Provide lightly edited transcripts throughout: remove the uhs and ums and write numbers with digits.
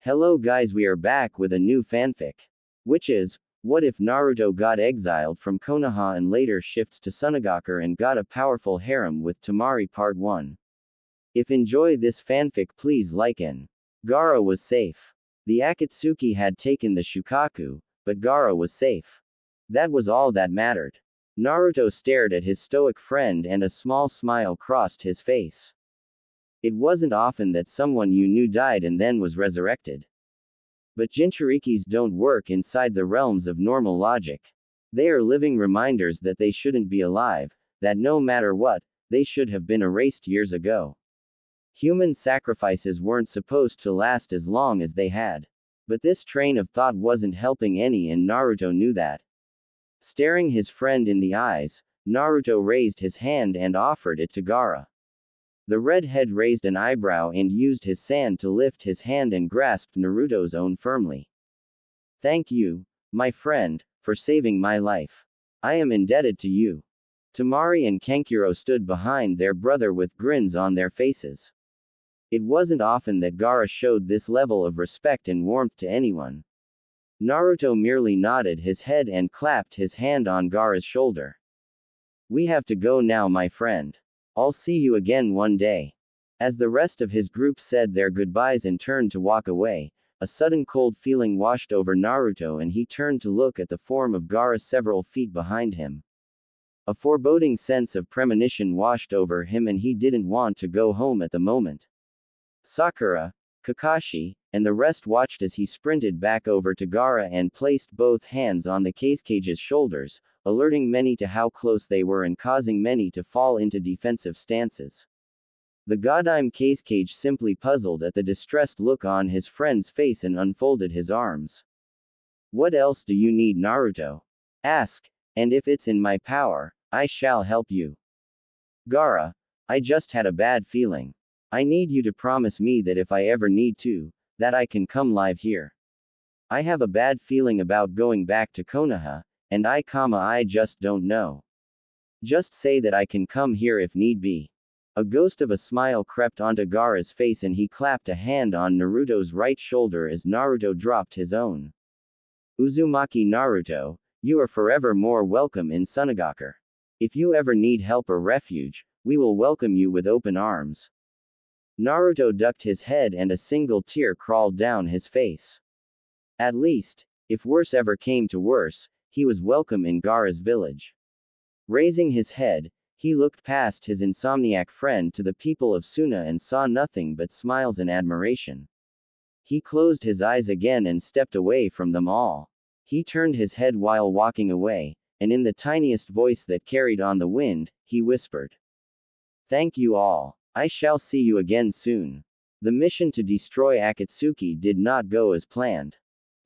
Hello guys, we are back with a new fanfic. Which is, what if Naruto got exiled from Konaha and later shifts to Sunagakure and got a powerful harem with Temari Part 1. If enjoy this fanfic, please like and. Gaara was safe. The Akatsuki had taken the Shukaku, but Gaara was safe. That was all that mattered. Naruto stared at his stoic friend and a small smile crossed his face. It wasn't often that someone you knew died and then was resurrected. But Jinchurikis don't work inside the realms of normal logic. They are living reminders that they shouldn't be alive, that no matter what, they should have been erased years ago. Human sacrifices weren't supposed to last as long as they had. But this train of thought wasn't helping any, and Naruto knew that. Staring his friend in the eyes, Naruto raised his hand and offered it to Gaara. The redhead raised an eyebrow and used his sand to lift his hand and grasped Naruto's own firmly. Thank you, my friend, for saving my life. I am indebted to you. Temari and Kankuro stood behind their brother with grins on their faces. It wasn't often that Gaara showed this level of respect and warmth to anyone. Naruto merely nodded his head and clapped his hand on Gaara's shoulder. We have to go now, my friend. I'll see you again one day. As the rest of his group said their goodbyes and turned to walk away, a sudden cold feeling washed over Naruto and he turned to look at the form of Gaara several feet behind him. A foreboding sense of premonition washed over him and he didn't want to go home at the moment. Sakura, Kakashi, and the rest watched as he sprinted back over to Gaara and placed both hands on the Kaze's shoulders, alerting many to how close they were and causing many to fall into defensive stances. The goddamn Kazekage simply puzzled at the distressed look on his friend's face and unfolded his arms. What else do you need, Naruto? Ask, and if it's in my power, I shall help you. Gaara, I just had a bad feeling. I need you to promise me that if I ever need to, that I can come live here. I have a bad feeling about going back to Konaha, and I just don't know. Just say that I can come here if need be. A ghost of a smile crept onto Gaara's face and he clapped a hand on Naruto's right shoulder as Naruto dropped his own. Uzumaki Naruto, you are forever more welcome in Sunagakure. If you ever need help or refuge, we will welcome you with open arms. Naruto ducked his head and a single tear crawled down his face. At least, if worse ever came to worse, he was welcome in Gaara's village. Raising his head, he looked past his insomniac friend to the people of Suna and saw nothing but smiles and admiration. He closed his eyes again and stepped away from them all. He turned his head while walking away, and in the tiniest voice that carried on the wind, he whispered. Thank you all. I shall see you again soon. The mission to destroy Akatsuki did not go as planned.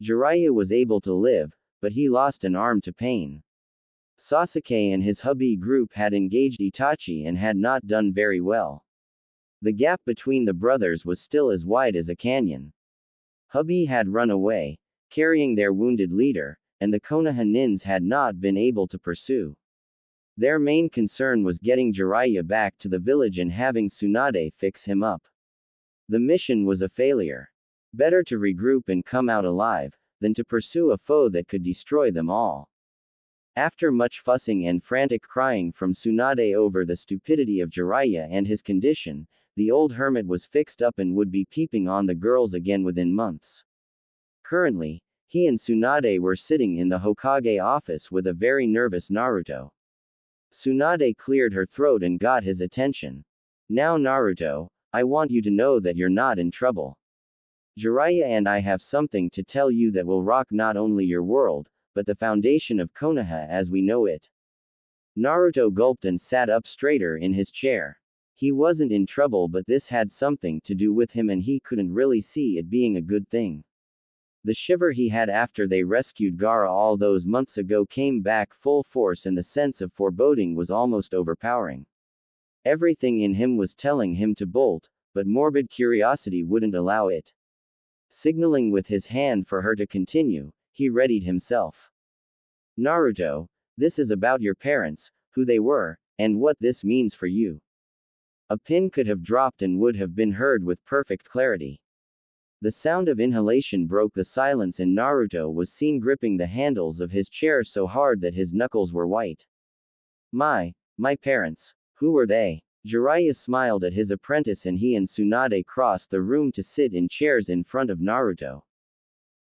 Jiraiya was able to live, but he lost an arm to pain. Sasuke and his hubby group had engaged Itachi and had not done very well. The gap between the brothers was still as wide as a canyon. Hubby had run away, carrying their wounded leader, and the Konaha nins had not been able to pursue. Their main concern was getting Jiraiya back to the village and having Tsunade fix him up. The mission was a failure. Better to regroup and come out alive, than to pursue a foe that could destroy them all. After much fussing and frantic crying from Tsunade over the stupidity of Jiraiya and his condition, the old hermit was fixed up and would be peeping on the girls again within months. Currently, he and Tsunade were sitting in the Hokage office with a very nervous Naruto. Tsunade cleared her throat and got his attention. Now Naruto, I want you to know that you're not in trouble. Jiraiya and I have something to tell you that will rock not only your world, but the foundation of Konaha as we know it. Naruto gulped and sat up straighter in his chair. He wasn't in trouble, but this had something to do with him and he couldn't really see it being a good thing. The shiver he had after they rescued Gaara all those months ago came back full force and the sense of foreboding was almost overpowering. Everything in him was telling him to bolt, but morbid curiosity wouldn't allow it. Signaling with his hand for her to continue, he readied himself. Naruto, this is about your parents, who they were, and what this means for you. A pin could have dropped and would have been heard with perfect clarity. The sound of inhalation broke the silence and Naruto was seen gripping the handles of his chair so hard that his knuckles were white. My parents. Who were they? Jiraiya smiled at his apprentice and he and Tsunade crossed the room to sit in chairs in front of Naruto.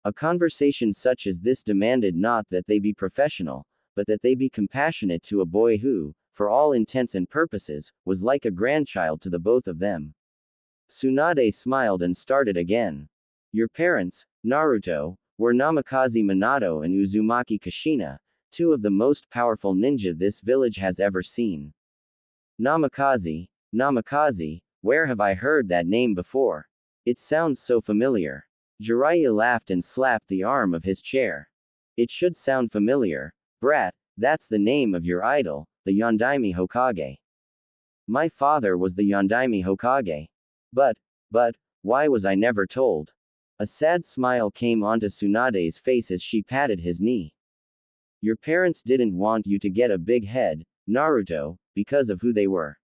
A conversation such as this demanded not that they be professional, but that they be compassionate to a boy who, for all intents and purposes, was like a grandchild to the both of them. Tsunade smiled and started again. Your parents, Naruto, were Namikaze Minato and Uzumaki Kushina, two of the most powerful ninja this village has ever seen. Namikaze, where have I heard that name before? It sounds so familiar. Jiraiya laughed and slapped the arm of his chair. It should sound familiar, brat, that's the name of your idol, the Yondaime Hokage. My father was the Yondaime Hokage. But, why was I never told? A sad smile came onto Tsunade's face as she patted his knee. Your parents didn't want you to get a big head, Naruto, because of who they were.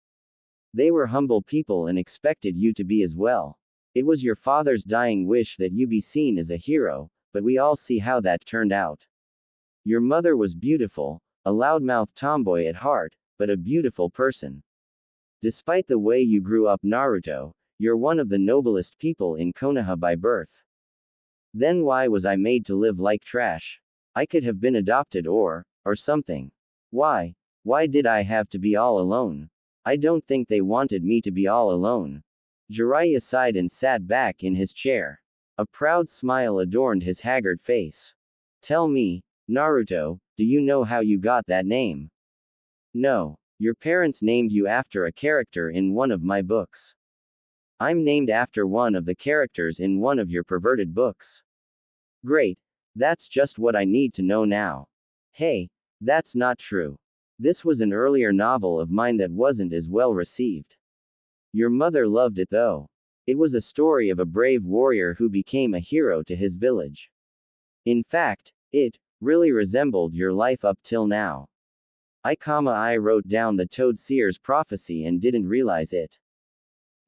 They were humble people and expected you to be as well. It was your father's dying wish that you be seen as a hero, but we all see how that turned out. Your mother was beautiful, a loudmouth tomboy at heart, but a beautiful person. Despite the way you grew up, Naruto, you're one of the noblest people in Konaha by birth. Then why was I made to live like trash? I could have been adopted or something. Why did I have to be all alone? I don't think they wanted me to be all alone. Jiraiya sighed and sat back in his chair. A proud smile adorned his haggard face. Tell me, Naruto, do you know how you got that name? No. Your parents named you after a character in one of my books. I'm named after one of the characters in one of your perverted books. Great. That's just what I need to know now. Hey, that's not true. This was an earlier novel of mine that wasn't as well received. Your mother loved it though. It was a story of a brave warrior who became a hero to his village. In fact, it really resembled your life up till now. I wrote down the Toad Seer's prophecy and didn't realize it.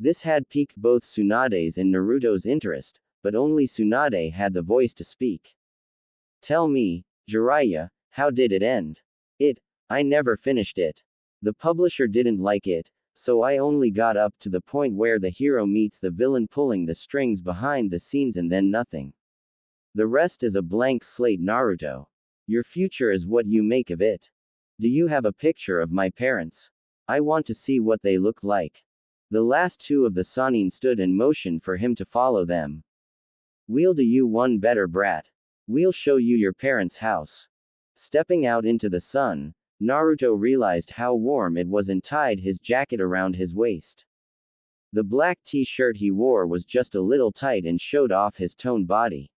This had piqued both Tsunade's and Naruto's interest, but only Tsunade had the voice to speak. Tell me, Jiraiya, how did it end? I never finished it. The publisher didn't like it, so I only got up to the point where the hero meets the villain pulling the strings behind the scenes and then nothing. The rest is a blank slate, Naruto. Your future is what you make of it. Do you have a picture of my parents? I want to see what they look like. The last two of the Sannin stood in motion for him to follow them. We'll do you one better, brat. We'll show you your parents' house. Stepping out into the sun, Naruto realized how warm it was and tied his jacket around his waist. The black t-shirt he wore was just a little tight and showed off his toned body.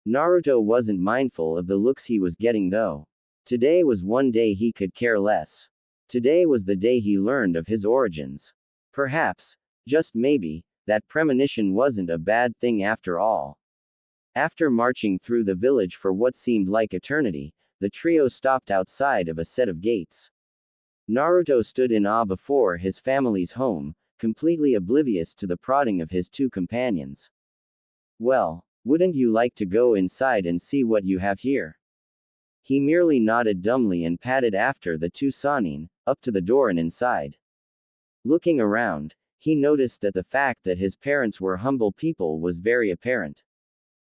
Naruto wasn't mindful of the looks he was getting though. Today was one day he could care less. Today was the day he learned of his origins. Perhaps, just maybe, that premonition wasn't a bad thing after all. After marching through the village for what seemed like eternity, the trio stopped outside of a set of gates. Naruto stood in awe before his family's home, completely oblivious to the prodding of his two companions. Well, wouldn't you like to go inside and see what you have here? He merely nodded dumbly and padded after the two Sannin, up to the door and inside. Looking around, he noticed that the fact that his parents were humble people was very apparent.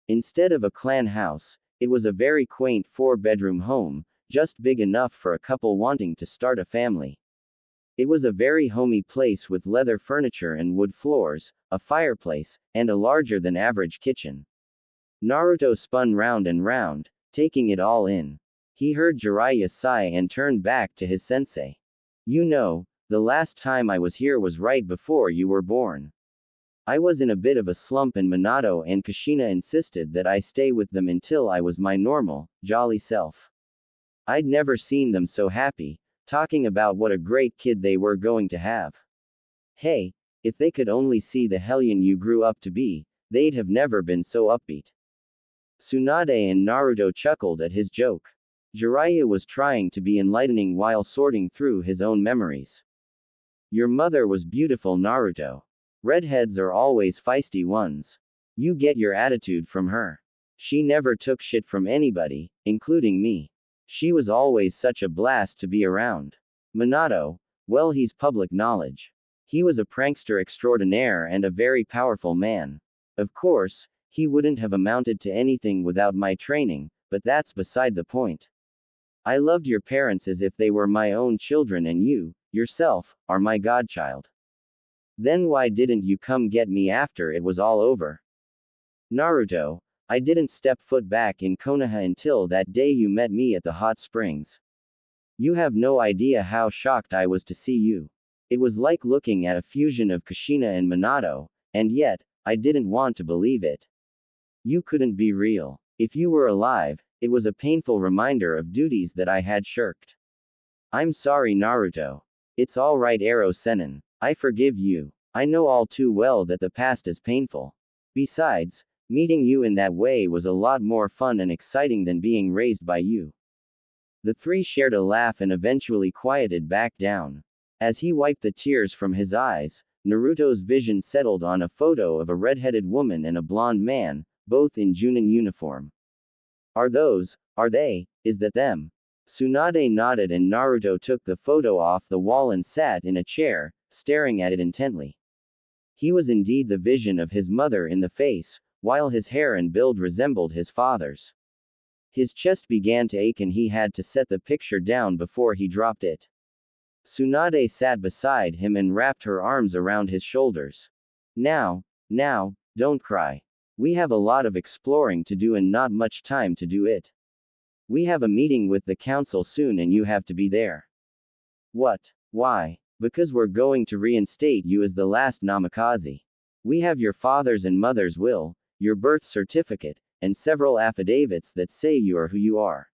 Instead of a clan house, it was a very quaint 4-bedroom home, just big enough for a couple wanting to start a family. It was a very homey place with leather furniture and wood floors, a fireplace, and a larger than average kitchen. Naruto spun round and round, taking it all in. He heard Jiraiya sigh and turned back to his sensei. You know, the last time I was here was right before you were born. I was in a bit of a slump and Minato and Kushina insisted that I stay with them until I was my normal, jolly self. I'd never seen them so happy, talking about what a great kid they were going to have. Hey, if they could only see the hellion you grew up to be, they'd have never been so upbeat. Tsunade and Naruto chuckled at his joke. Jiraiya was trying to be enlightening while sorting through his own memories. Your mother was beautiful, Naruto. Redheads are always feisty ones. You get your attitude from her. She never took shit from anybody, including me. She was always such a blast to be around. Minato, well, he's public knowledge. He was a prankster extraordinaire and a very powerful man. Of course, he wouldn't have amounted to anything without my training, but that's beside the point. I loved your parents as if they were my own children, and you, yourself, are my godchild. Then why didn't you come get me after it was all over? Naruto, I didn't step foot back in Konaha until that day you met me at the hot springs. You have no idea how shocked I was to see you. It was like looking at a fusion of Kushina and Minato, and yet, I didn't want to believe it. You couldn't be real. If you were alive, it was a painful reminder of duties that I had shirked. I'm sorry, Naruto. It's alright, Ero Sennin. I forgive you. I know all too well that the past is painful. Besides, meeting you in that way was a lot more fun and exciting than being raised by you. The three shared a laugh and eventually quieted back down. As he wiped the tears from his eyes, Naruto's vision settled on a photo of a red-headed woman and a blonde man, both in Junin uniform. Are they, is that them? Tsunade nodded and Naruto took the photo off the wall and sat in a chair, staring at it intently. He was indeed the vision of his mother in the face, while his hair and build resembled his father's. His chest began to ache and he had to set the picture down before he dropped it. Tsunade sat beside him and wrapped her arms around his shoulders. Now, don't cry. We have a lot of exploring to do and not much time to do it. We have a meeting with the council soon and you have to be there. What? Why? Because we're going to reinstate you as the last Namikaze. We have your father's and mother's will, your birth certificate, and several affidavits that say you are who you are.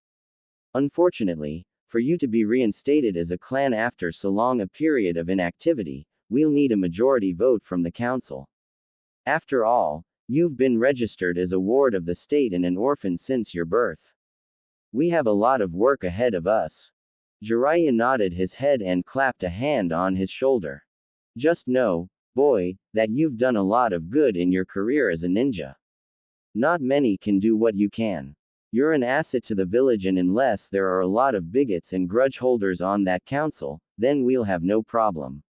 Unfortunately, for you to be reinstated as a clan after so long a period of inactivity, we'll need a majority vote from the council. After all, you've been registered as a ward of the state and an orphan since your birth. We have a lot of work ahead of us. Jiraiya nodded his head and clapped a hand on his shoulder. Just know, boy, that you've done a lot of good in your career as a ninja. Not many can do what you can. You're an asset to the village, and unless there are a lot of bigots and grudge holders on that council, then we'll have no problem.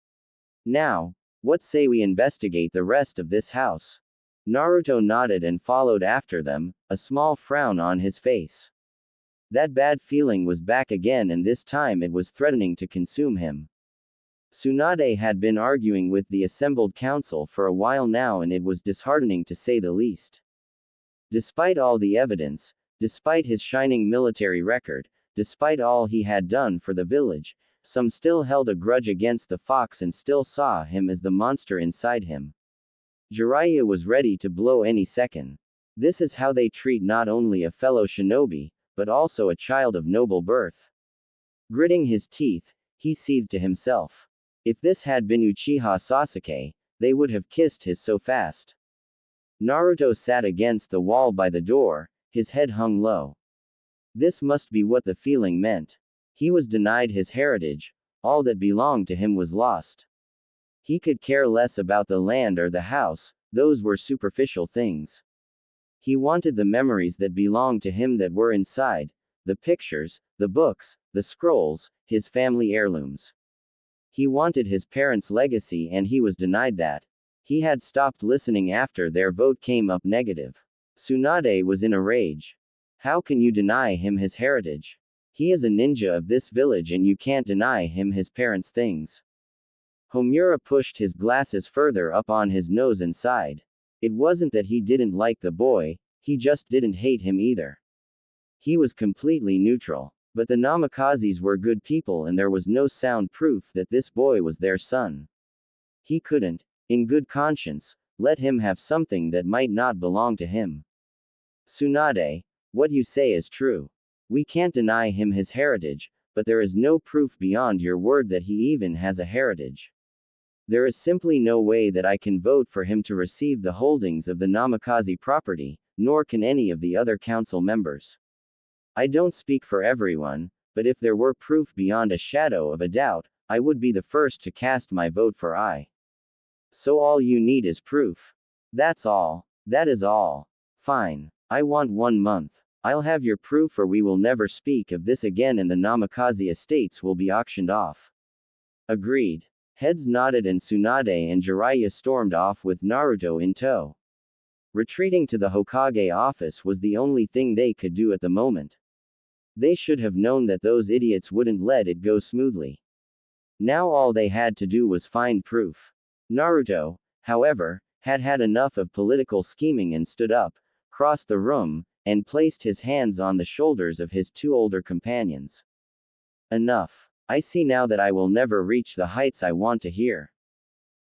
Now, what say we investigate the rest of this house? Naruto nodded and followed after them, a small frown on his face. That bad feeling was back again, and this time it was threatening to consume him. Tsunade had been arguing with the assembled council for a while now, and it was disheartening to say the least. Despite all the evidence, despite his shining military record, despite all he had done for the village, some still held a grudge against the fox and still saw him as the monster inside him. Jiraiya was ready to blow any second. This is how they treat not only a fellow shinobi, but also a child of noble birth. Gritting his teeth, he seethed to himself. If this had been Uchiha Sasuke, they would have kissed his so fast. Naruto sat against the wall by the door, his head hung low. This must be what the feeling meant. He was denied his heritage, all that belonged to him was lost. He could care less about the land or the house, those were superficial things. He wanted the memories that belonged to him, that were inside, the pictures, the books, the scrolls, his family heirlooms. He wanted his parents' legacy, and he was denied that. He had stopped listening after their vote came up negative. Tsunade was in a rage. How can you deny him his heritage? He is a ninja of this village and you can't deny him his parents' things. Homura pushed his glasses further up on his nose and sighed. It wasn't that he didn't like the boy, he just didn't hate him either. He was completely neutral. But the Namikazes were good people and there was no sound proof that this boy was their son. He couldn't, in good conscience, let him have something that might not belong to him. Tsunade, what you say is true. We can't deny him his heritage, but there is no proof beyond your word that he even has a heritage. There is simply no way that I can vote for him to receive the holdings of the Namikaze property, nor can any of the other council members. I don't speak for everyone, but if there were proof beyond a shadow of a doubt, I would be the first to cast my vote for I. So all you need is proof. That's all. That is all. Fine. I want 1 month. I'll have your proof or we will never speak of this again and the Namikaze estates will be auctioned off. Agreed. Heads nodded and Tsunade and Jiraiya stormed off with Naruto in tow. Retreating to the Hokage office was the only thing they could do at the moment. They should have known that those idiots wouldn't let it go smoothly. Now all they had to do was find proof. Naruto, however, had had enough of political scheming and stood up, crossed the room, and placed his hands on the shoulders of his two older companions. Enough. I see now that I will never reach the heights I want to hear.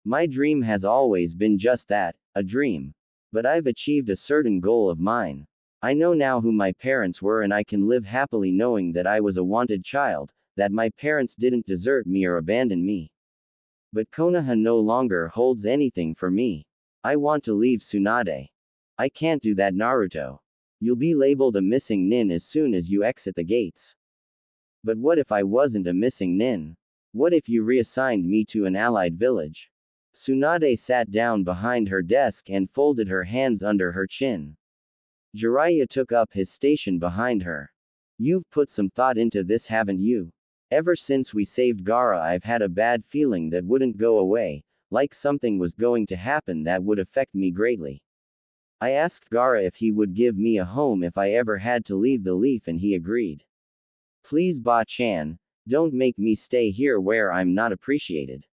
My dream has always been just that, a dream. But I've achieved a certain goal of mine. I know now who my parents were and I can live happily knowing that I was a wanted child, that my parents didn't desert me or abandon me. But Konaha no longer holds anything for me. I want to leave Tsunade. I can't do that, Naruto. You'll be labeled a missing nin as soon as you exit the gates. But what if I wasn't a missing nin? What if you reassigned me to an allied village? Tsunade sat down behind her desk and folded her hands under her chin. Jiraiya took up his station behind her. You've put some thought into this, haven't you? Ever since we saved Gaara, I've had a bad feeling that wouldn't go away, like something was going to happen that would affect me greatly. I asked Gaara if he would give me a home if I ever had to leave the Leaf and he agreed. Please, Ba-chan, don't make me stay here where I'm not appreciated.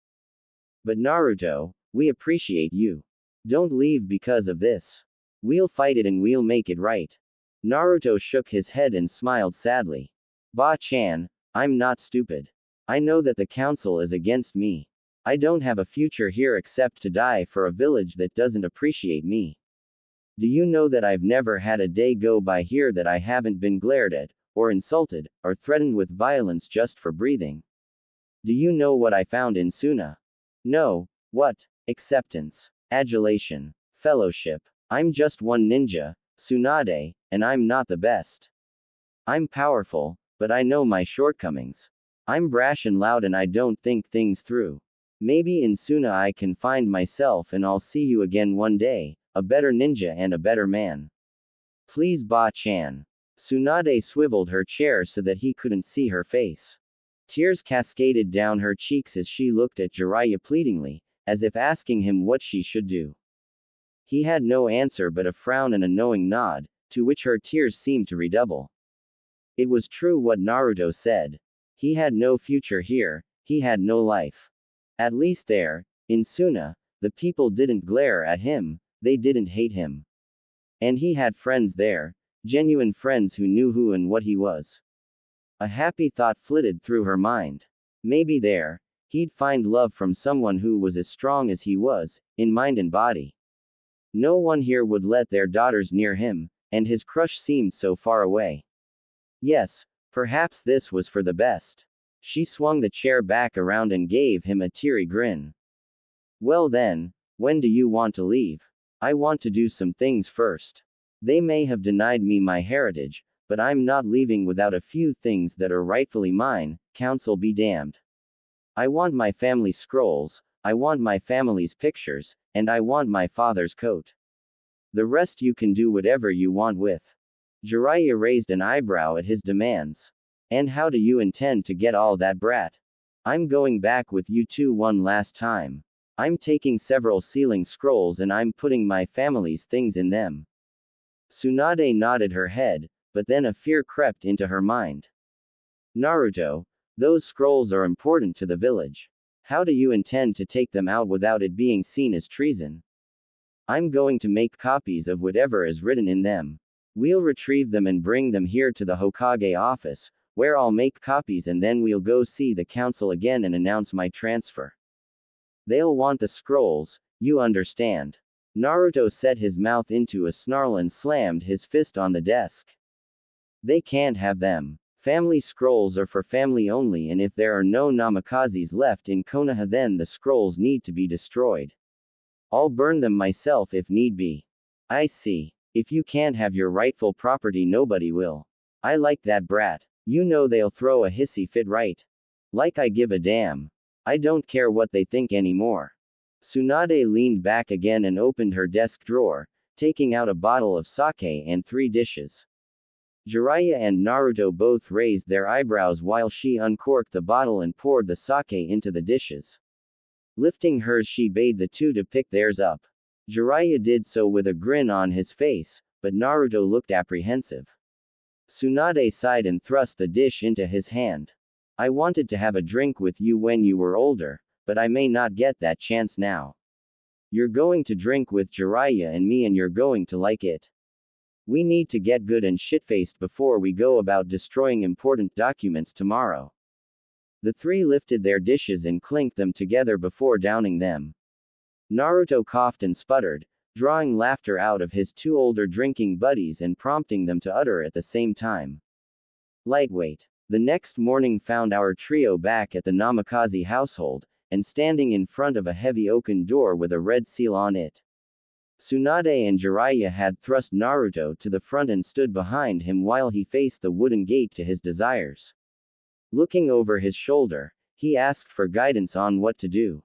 But Naruto, we appreciate you. Don't leave because of this. We'll fight it and we'll make it right. Naruto shook his head and smiled sadly. Ba-chan, I'm not stupid. I know that the council is against me. I don't have a future here except to die for a village that doesn't appreciate me. Do you know that I've never had a day go by here that I haven't been glared at, or insulted, or threatened with violence just for breathing? Do you know what I found in Suna? No. What? Acceptance. Adulation. Fellowship. I'm just one ninja, Tsunade, and I'm not the best. I'm powerful, but I know my shortcomings. I'm brash and loud and I don't think things through. Maybe in Suna I can find myself and I'll see you again one day, a better ninja and a better man. Please, Ba-chan. Tsunade swiveled her chair so that he couldn't see her face. Tears cascaded down her cheeks as she looked at Jiraiya pleadingly, as if asking him what she should do. He had no answer but a frown and a knowing nod, to which her tears seemed to redouble. It was true what Naruto said. He had no future here, he had no life. At least there, in Suna, the people didn't glare at him, they didn't hate him. And he had friends there, genuine friends who knew who and what he was. A happy thought flitted through her mind. Maybe there, he'd find love from someone who was as strong as he was, in mind and body. No one here would let their daughters near him, and his crush seemed so far away. Yes, perhaps this was for the best. She swung the chair back around and gave him a teary grin. Well then, when do you want to leave? I want to do some things first. They may have denied me my heritage, but I'm not leaving without a few things that are rightfully mine, council be damned. I want my family scrolls, I want my family's pictures, and I want my father's coat. The rest you can do whatever you want with. Jiraiya raised an eyebrow at his demands. And how do you intend to get all that brat? I'm going back with you two one last time. I'm taking several sealing scrolls and I'm putting my family's things in them. Tsunade nodded her head, but then a fear crept into her mind. Naruto, those scrolls are important to the village. How do you intend to take them out without it being seen as treason? I'm going to make copies of whatever is written in them. We'll retrieve them and bring them here to the Hokage office, where I'll make copies and then we'll go see the council again and announce my transfer. They'll want the scrolls, you understand. Naruto set his mouth into a snarl and slammed his fist on the desk. They can't have them. Family scrolls are for family only, and if there are no Namikazes left in Konaha then the scrolls need to be destroyed. I'll burn them myself if need be. I see. If you can't have your rightful property nobody will. I like that brat. You know they'll throw a hissy fit, right? Like I give a damn. I don't care what they think anymore. Tsunade leaned back again and opened her desk drawer, taking out a bottle of sake and 3 dishes. Jiraiya and Naruto both raised their eyebrows while she uncorked the bottle and poured the sake into the dishes. Lifting hers, she bade the two to pick theirs up. Jiraiya did so with a grin on his face, but Naruto looked apprehensive. Tsunade sighed and thrust the dish into his hand. I wanted to have a drink with you when you were older, but I may not get that chance now. You're going to drink with Jiraiya and me, and you're going to like it. We need to get good and shit-faced before we go about destroying important documents tomorrow. The three lifted their dishes and clinked them together before downing them. Naruto coughed and sputtered, drawing laughter out of his two older drinking buddies and prompting them to utter at the same time. Lightweight. The next morning found our trio back at the Namikaze household, and standing in front of a heavy oaken door with a red seal on it. Tsunade and Jiraiya had thrust Naruto to the front and stood behind him while he faced the wooden gate to his desires. Looking over his shoulder, he asked for guidance on what to do.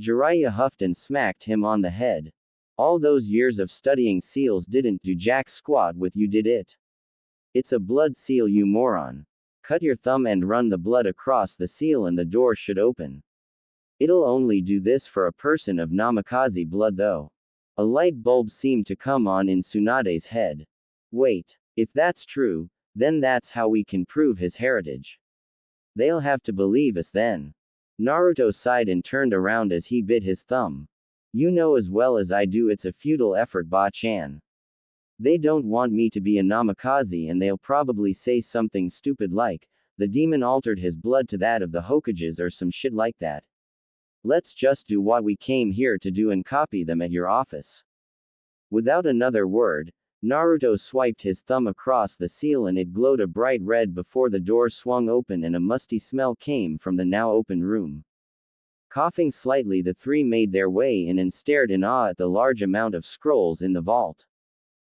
Jiraiya huffed and smacked him on the head. All those years of studying seals didn't do jack squat with you, did it? It's a blood seal, you moron. Cut your thumb and run the blood across the seal and the door should open. It'll only do this for a person of Namikaze blood though. A light bulb seemed to come on in Tsunade's head. Wait, if that's true, then that's how we can prove his heritage. They'll have to believe us then. Naruto sighed and turned around as he bit his thumb. You know as well as I do it's a futile effort, Ba-chan. They don't want me to be a Namikaze, and they'll probably say something stupid like, the demon altered his blood to that of the Hokages or some shit like that. Let's just do what we came here to do and copy them at your office. Without another word, Naruto swiped his thumb across the seal and it glowed a bright red before the door swung open and a musty smell came from the now open room. Coughing slightly, the three made their way in and stared in awe at the large amount of scrolls in the vault.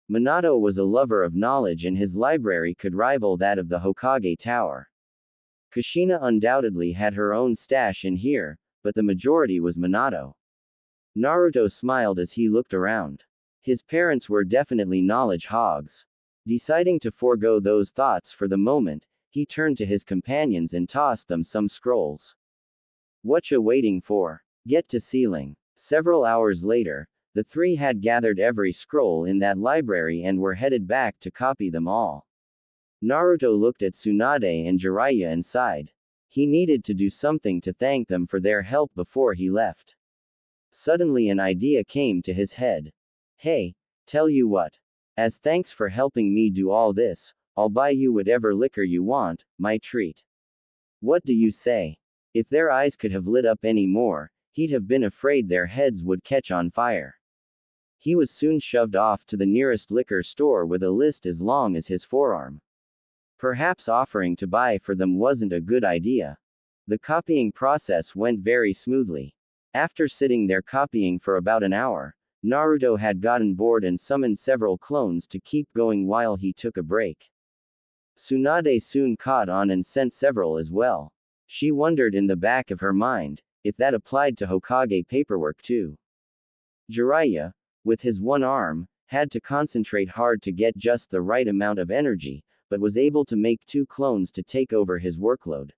Minato was a lover of knowledge and his library could rival that of the Hokage Tower. Kushina undoubtedly had her own stash in here, but the majority was Minato. Naruto smiled as he looked around. His parents were definitely knowledge hogs. Deciding to forego those thoughts for the moment, he turned to his companions and tossed them some scrolls. Whatcha waiting for? Get to sealing. Several hours later, the three had gathered every scroll in that library and were headed back to copy them all. Naruto looked at Tsunade and Jiraiya and sighed. He needed to do something to thank them for their help before he left. Suddenly an idea came to his head. Hey, tell you what. As thanks for helping me do all this, I'll buy you whatever liquor you want, my treat. What do you say? If their eyes could have lit up any more, he'd have been afraid their heads would catch on fire. He was soon shoved off to the nearest liquor store with a list as long as his forearm. Perhaps offering to buy for them wasn't a good idea. The copying process went very smoothly. After sitting there copying for about an hour, Naruto had gotten bored and summoned several clones to keep going while he took a break. Tsunade soon caught on and sent several as well. She wondered in the back of her mind, if that applied to Hokage paperwork too. Jiraiya, with his one arm, had to concentrate hard to get just the right amount of energy, but was able to make 2 clones to take over his workload.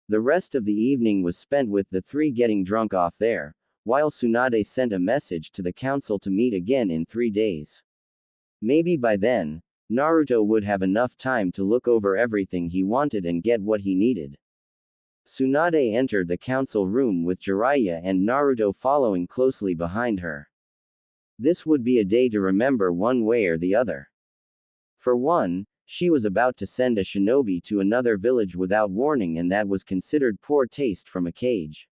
The rest of the evening was spent with the three getting drunk off there, while Tsunade sent a message to the council to meet again in 3 days. Maybe by then, Naruto would have enough time to look over everything he wanted and get what he needed. Tsunade entered the council room with Jiraiya and Naruto following closely behind her. This would be a day to remember one way or the other. For one, she was about to send a shinobi to another village without warning, and that was considered poor taste from a cage.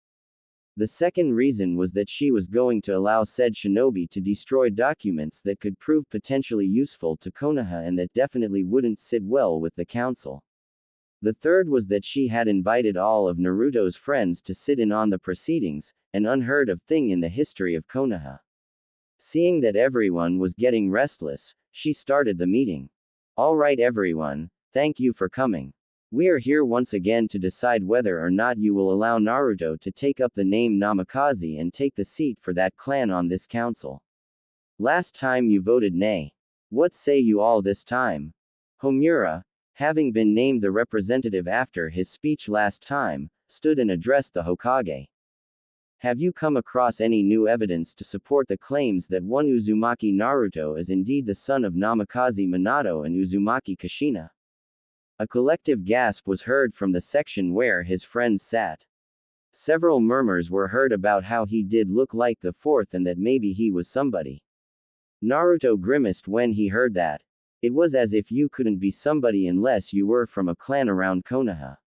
The second reason was that she was going to allow said shinobi to destroy documents that could prove potentially useful to Konaha and that definitely wouldn't sit well with the council. The third was that she had invited all of Naruto's friends to sit in on the proceedings, an unheard of thing in the history of Konaha. Seeing that everyone was getting restless, she started the meeting. All right everyone, thank you for coming. We are here once again to decide whether or not you will allow Naruto to take up the name Namikaze and take the seat for that clan on this council. Last time you voted nay. What say you all this time? Homura, having been named the representative after his speech last time, stood and addressed the Hokage. Have you come across any new evidence to support the claims that one Uzumaki Naruto is indeed the son of Namikaze Minato and Uzumaki Kushina? A collective gasp was heard from the section where his friends sat. Several murmurs were heard about how he did look like the fourth and that maybe he was somebody. Naruto grimaced when he heard that. It was as if you couldn't be somebody unless you were from a clan around Konaha.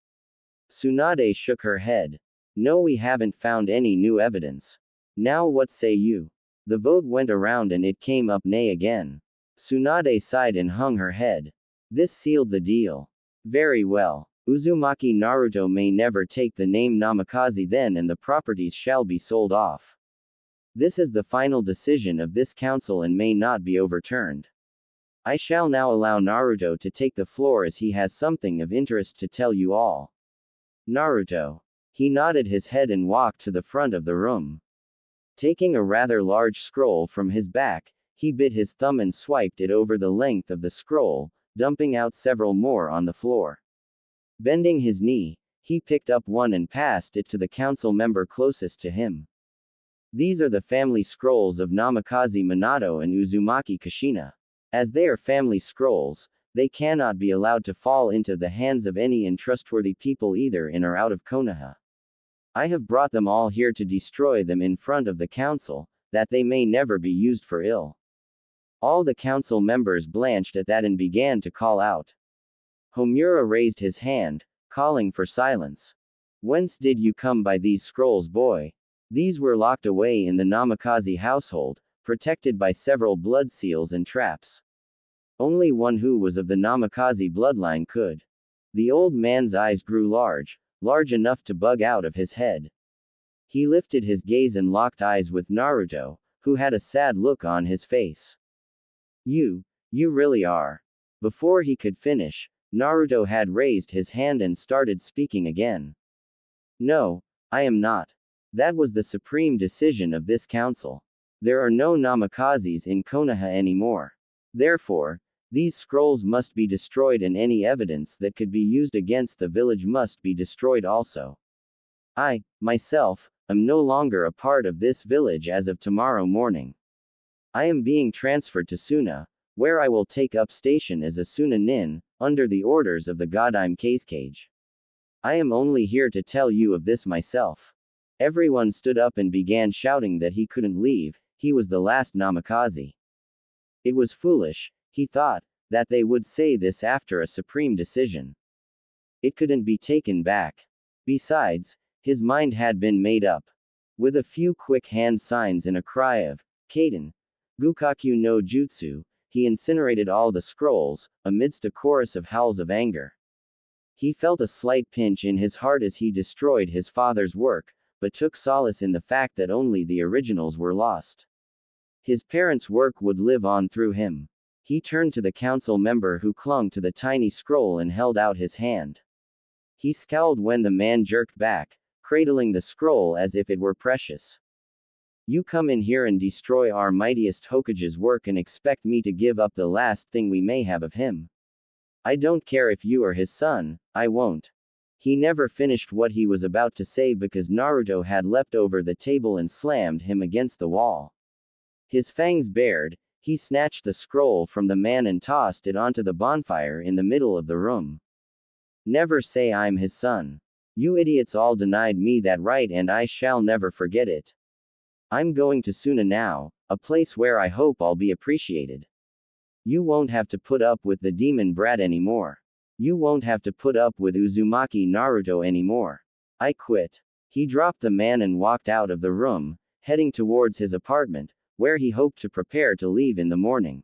Tsunade shook her head. No, we haven't found any new evidence. Now what say you? The vote went around and it came up nay again. Tsunade sighed and hung her head. This sealed the deal. Very well. Uzumaki Naruto may never take the name Namikaze then and the properties shall be sold off. This is the final decision of this council and may not be overturned. I shall now allow Naruto to take the floor as he has something of interest to tell you all. Naruto. He nodded his head and walked to the front of the room. Taking a rather large scroll from his back, he bit his thumb and swiped it over the length of the scroll, dumping out several more on the floor. Bending his knee, he picked up one and passed it to the council member closest to him. These are the family scrolls of Namikaze Minato and Uzumaki Kushina. As they are family scrolls, they cannot be allowed to fall into the hands of any untrustworthy people either in or out of Konaha. I have brought them all here to destroy them in front of the council, that they may never be used for ill. All the council members blanched at that and began to call out. Homura raised his hand, calling for silence. Whence did you come by these scrolls, boy? These were locked away in the Namikaze household, protected by several blood seals and traps. Only one who was of the Namikaze bloodline could. The old man's eyes grew large enough to bug out of his head. He lifted his gaze and locked eyes with Naruto, who had a sad look on his face. You really are. Before he could finish, Naruto had raised his hand and started speaking again. No, I am not. That was the supreme decision of this council. There are no Namikazes in Konaha anymore. Therefore, these scrolls must be destroyed and any evidence that could be used against the village must be destroyed also. I, myself, am no longer a part of this village as of tomorrow morning. I am being transferred to Suna, where I will take up station as a Suna nin, under the orders of the Godime Cage. I am only here to tell you of this myself. Everyone stood up and began shouting that he couldn't leave, he was the last Namikaze. It was foolish, he thought, that they would say this after a supreme decision. It couldn't be taken back. Besides, his mind had been made up. With a few quick hand signs and a cry of, Kaden, Gukaku no Jutsu, he incinerated all the scrolls, amidst a chorus of howls of anger. He felt a slight pinch in his heart as he destroyed his father's work, but took solace in the fact that only the originals were lost. His parents' work would live on through him. He turned to the council member who clung to the tiny scroll and held out his hand. He scowled when the man jerked back, cradling the scroll as if it were precious. You come in here and destroy our mightiest Hokage's work and expect me to give up the last thing we may have of him. I don't care if you are his son, I won't. He never finished what he was about to say because Naruto had leapt over the table and slammed him against the wall. His fangs bared, he snatched the scroll from the man and tossed it onto the bonfire in the middle of the room. Never say I'm his son. You idiots all denied me that right and I shall never forget it. I'm going to Suna now, a place where I hope I'll be appreciated. You won't have to put up with the demon brat anymore. You won't have to put up with Uzumaki Naruto anymore. I quit. He dropped the man and walked out of the room, heading towards his apartment, where he hoped to prepare to leave in the morning.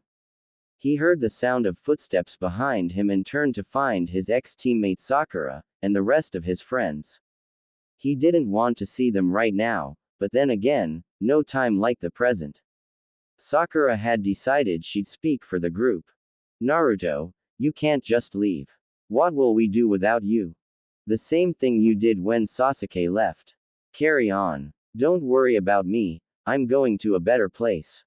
He heard the sound of footsteps behind him and turned to find his ex-teammate Sakura, and the rest of his friends. He didn't want to see them right now, but then again, no time like the present. Sakura had decided she'd speak for the group. Naruto, you can't just leave. What will we do without you? The same thing you did when Sasuke left. Carry on. Don't worry about me, I'm going to a better place.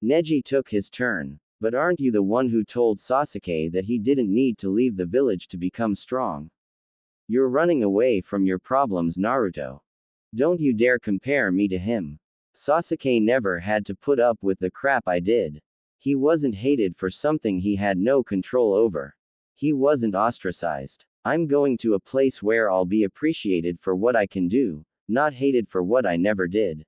Neji took his turn. But aren't you the one who told Sasuke that he didn't need to leave the village to become strong? You're running away from your problems, Naruto. Don't you dare compare me to him. Sasuke never had to put up with the crap I did. He wasn't hated for something he had no control over. He wasn't ostracized. I'm going to a place where I'll be appreciated for what I can do, not hated for what I never did.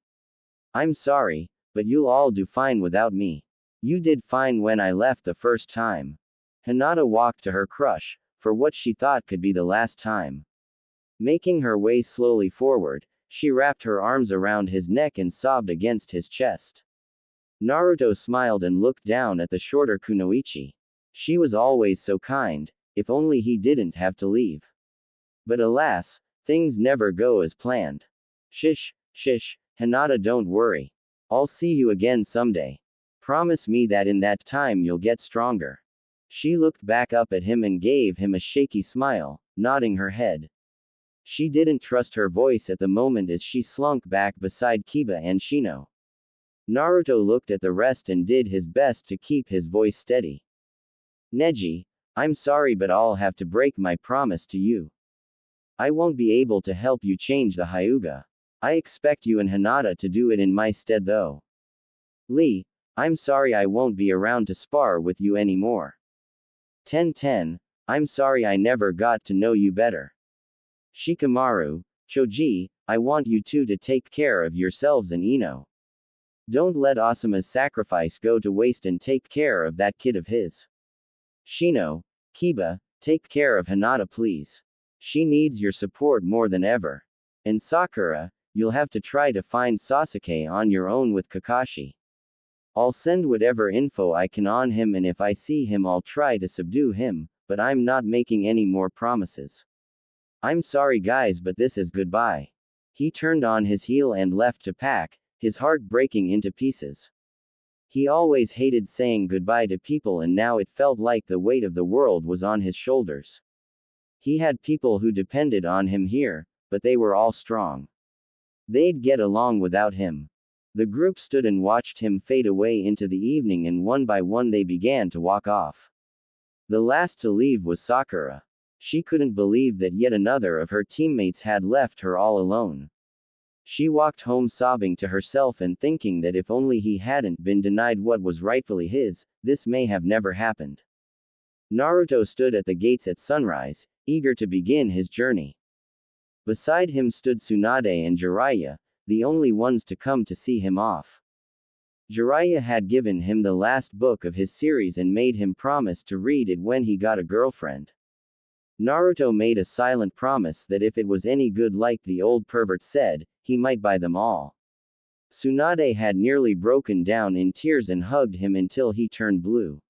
I'm sorry, but you'll all do fine without me. You did fine when I left the first time. Hinata walked to her crush, for what she thought could be the last time. Making her way slowly forward, she wrapped her arms around his neck and sobbed against his chest. Naruto smiled and looked down at the shorter Kunoichi. She was always so kind, if only he didn't have to leave. But alas, things never go as planned. Shish, Hinata, don't worry. I'll see you again someday. Promise me that in that time you'll get stronger. She looked back up at him and gave him a shaky smile, nodding her head. She didn't trust her voice at the moment as she slunk back beside Kiba and Shino. Naruto looked at the rest and did his best to keep his voice steady. Neji, I'm sorry, but I'll have to break my promise to you. I won't be able to help you change the Hyuga. I expect you and Hinata to do it in my stead though. Lee, I'm sorry I won't be around to spar with you anymore. 10-10, I'm sorry I never got to know you better. Shikamaru, Choji, I want you two to take care of yourselves and Ino. Don't let Asuma's sacrifice go to waste and take care of that kid of his. Shino, Kiba, take care of Hinata please. She needs your support more than ever. And Sakura, you'll have to try to find Sasuke on your own with Kakashi. I'll send whatever info I can on him, and if I see him I'll try to subdue him, but I'm not making any more promises. I'm sorry guys, but this is goodbye. He turned on his heel and left to pack, his heart breaking into pieces. He always hated saying goodbye to people, and now it felt like the weight of the world was on his shoulders. He had people who depended on him here, but they were all strong. They'd get along without him. The group stood and watched him fade away into the evening, and one by one they began to walk off. The last to leave was Sakura. She couldn't believe that yet another of her teammates had left her all alone. She walked home sobbing to herself and thinking that if only he hadn't been denied what was rightfully his, this may have never happened. Naruto stood at the gates at sunrise, eager to begin his journey. Beside him stood Tsunade and Jiraiya, the only ones to come to see him off. Jiraiya had given him the last book of his series and made him promise to read it when he got a girlfriend. Naruto made a silent promise that if it was any good like the old pervert said, he might buy them all. Tsunade had nearly broken down in tears and hugged him until he turned blue.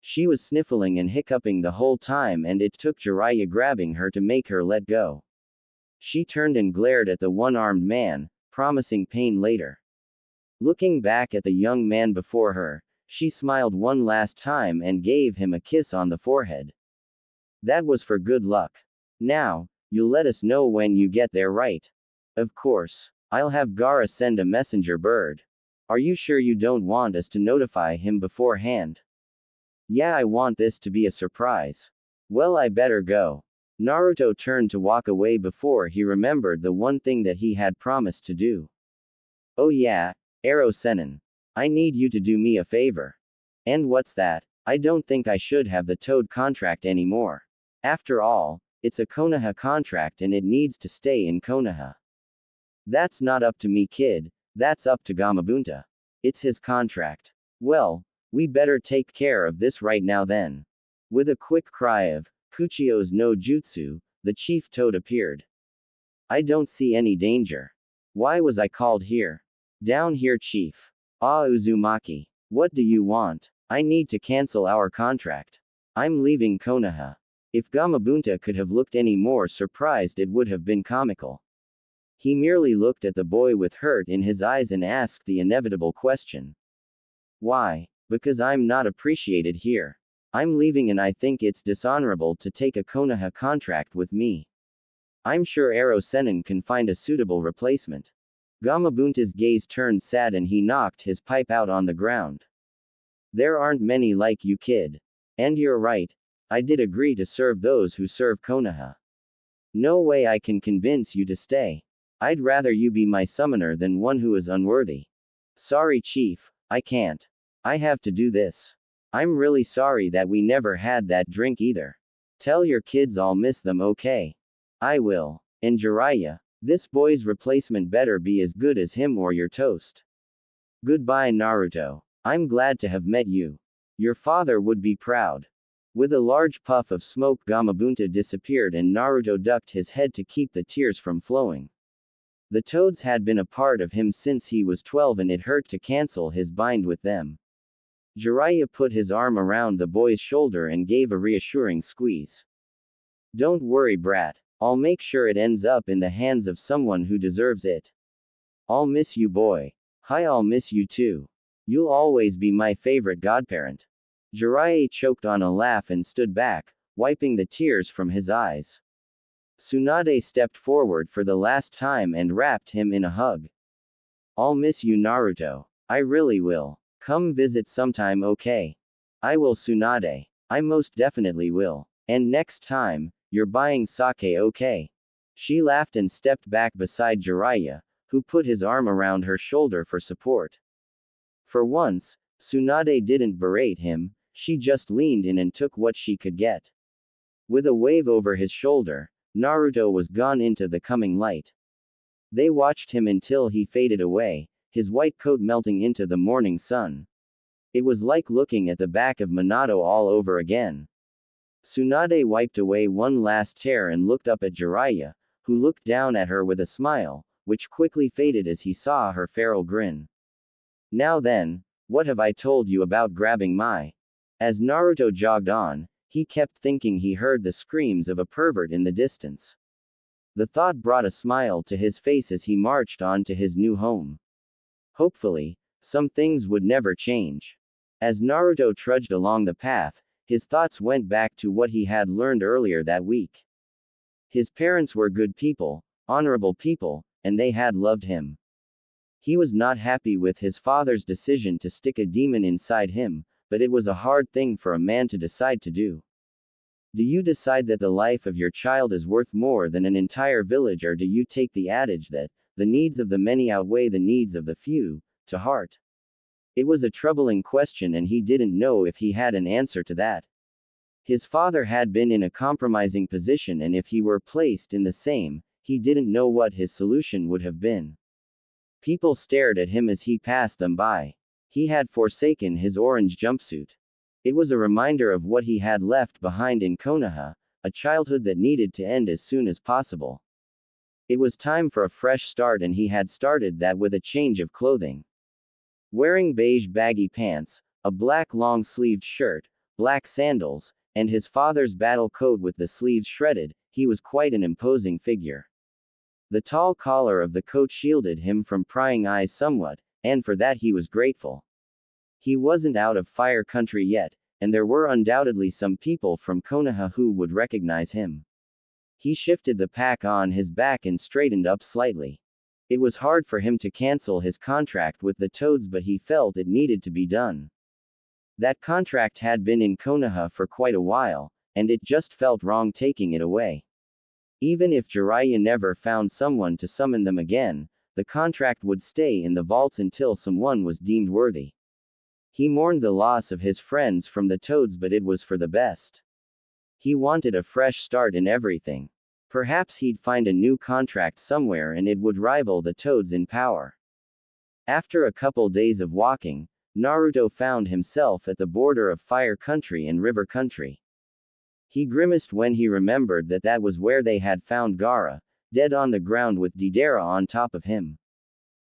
She was sniffling and hiccuping the whole time, and it took Jiraiya grabbing her to make her let go. She turned and glared at the one-armed man, promising pain later. Looking back at the young man before her, she smiled one last time and gave him a kiss on the forehead. That was for good luck. Now, you'll let us know when you get there, right? Of course. I'll have Gaara send a messenger bird. Are you sure you don't want us to notify him beforehand? Yeah, I want this to be a surprise. Well, I better go. Naruto turned to walk away before he remembered the one thing that he had promised to do. Oh yeah, Ero Sennin. I need you to do me a favor. And what's that? I don't think I should have the Toad contract anymore. After all, it's a Konaha contract and it needs to stay in Konaha. That's not up to me, kid, that's up to Gamabunta. It's his contract. Well, we better take care of this right now then. With a quick cry of Kuchio's no jutsu, the chief toad appeared. I don't see any danger. Why was I called here? Down here, chief. Ah, Uzumaki. What do you want? I need to cancel our contract. I'm leaving Konaha. If Gamabunta could have looked any more surprised, it would have been comical. He merely looked at the boy with hurt in his eyes and asked the inevitable question. Why? Because I'm not appreciated here. I'm leaving and I think it's dishonorable to take a Konaha contract with me. I'm sure Ero Sennin can find a suitable replacement. Gamabunta's gaze turned sad and he knocked his pipe out on the ground. There aren't many like you, kid. And you're right. I did agree to serve those who serve Konaha. No way I can convince you to stay. I'd rather you be my summoner than one who is unworthy. Sorry, Chief, I can't. I have to do this. I'm really sorry that we never had that drink either. Tell your kids I'll miss them, okay? I will. And Jiraiya, this boy's replacement better be as good as him or you're toast. Goodbye, Naruto. I'm glad to have met you. Your father would be proud. With a large puff of smoke, Gamabunta disappeared and Naruto ducked his head to keep the tears from flowing. The toads had been a part of him since he was 12 and it hurt to cancel his bind with them. Jiraiya put his arm around the boy's shoulder and gave a reassuring squeeze. Don't worry, brat. I'll make sure it ends up in the hands of someone who deserves it. I'll miss you, boy. Hi, I'll miss you too. You'll always be my favorite godparent. Jiraiya choked on a laugh and stood back, wiping the tears from his eyes. Tsunade stepped forward for the last time and wrapped him in a hug. I'll miss you, Naruto. I really will. Come visit sometime, okay? I will, Tsunade. I most definitely will. And next time, you're buying sake, okay? She laughed and stepped back beside Jiraiya, who put his arm around her shoulder for support. For once, Tsunade didn't berate him, she just leaned in and took what she could get. With a wave over his shoulder, Naruto was gone into the coming light. They watched him until he faded away, his white coat melting into the morning sun. It was like looking at the back of Minato all over again. Tsunade wiped away one last tear and looked up at Jiraiya, who looked down at her with a smile, which quickly faded as he saw her feral grin. Now then, what have I told you about grabbing my? As Naruto jogged on, he kept thinking he heard the screams of a pervert in the distance. The thought brought a smile to his face as he marched on to his new home. Hopefully, some things would never change. As Naruto trudged along the path, his thoughts went back to what he had learned earlier that week. His parents were good people, honorable people, and they had loved him. He was not happy with his father's decision to stick a demon inside him, but it was a hard thing for a man to decide to do. Do you decide that the life of your child is worth more than an entire village, or do you take the adage that the needs of the many outweigh the needs of the few to heart? It was a troubling question and he didn't know if he had an answer to that. His father had been in a compromising position, and if he were placed in the same, he didn't know what his solution would have been. People stared at him as he passed them by. He had forsaken his orange jumpsuit. It was a reminder of what he had left behind in Konaha, a childhood that needed to end as soon as possible. It was time for a fresh start, and he had started that with a change of clothing. Wearing beige baggy pants, a black long-sleeved shirt, black sandals, and his father's battle coat with the sleeves shredded, he was quite an imposing figure. The tall collar of the coat shielded him from prying eyes somewhat, and for that he was grateful. He wasn't out of Fire Country yet, and there were undoubtedly some people from Konaha who would recognize him. He shifted the pack on his back and straightened up slightly. It was hard for him to cancel his contract with the Toads, but he felt it needed to be done. That contract had been in Konaha for quite a while, and it just felt wrong taking it away. Even if Jiraiya never found someone to summon them again, the contract would stay in the vaults until someone was deemed worthy. He mourned the loss of his friends from the Toads, but it was for the best. He wanted a fresh start in everything. Perhaps he'd find a new contract somewhere and it would rival the Toads in power. After a couple days of walking, Naruto found himself at the border of Fire Country and River Country. He grimaced when he remembered that that was where they had found Gaara, dead on the ground with Deidara on top of him.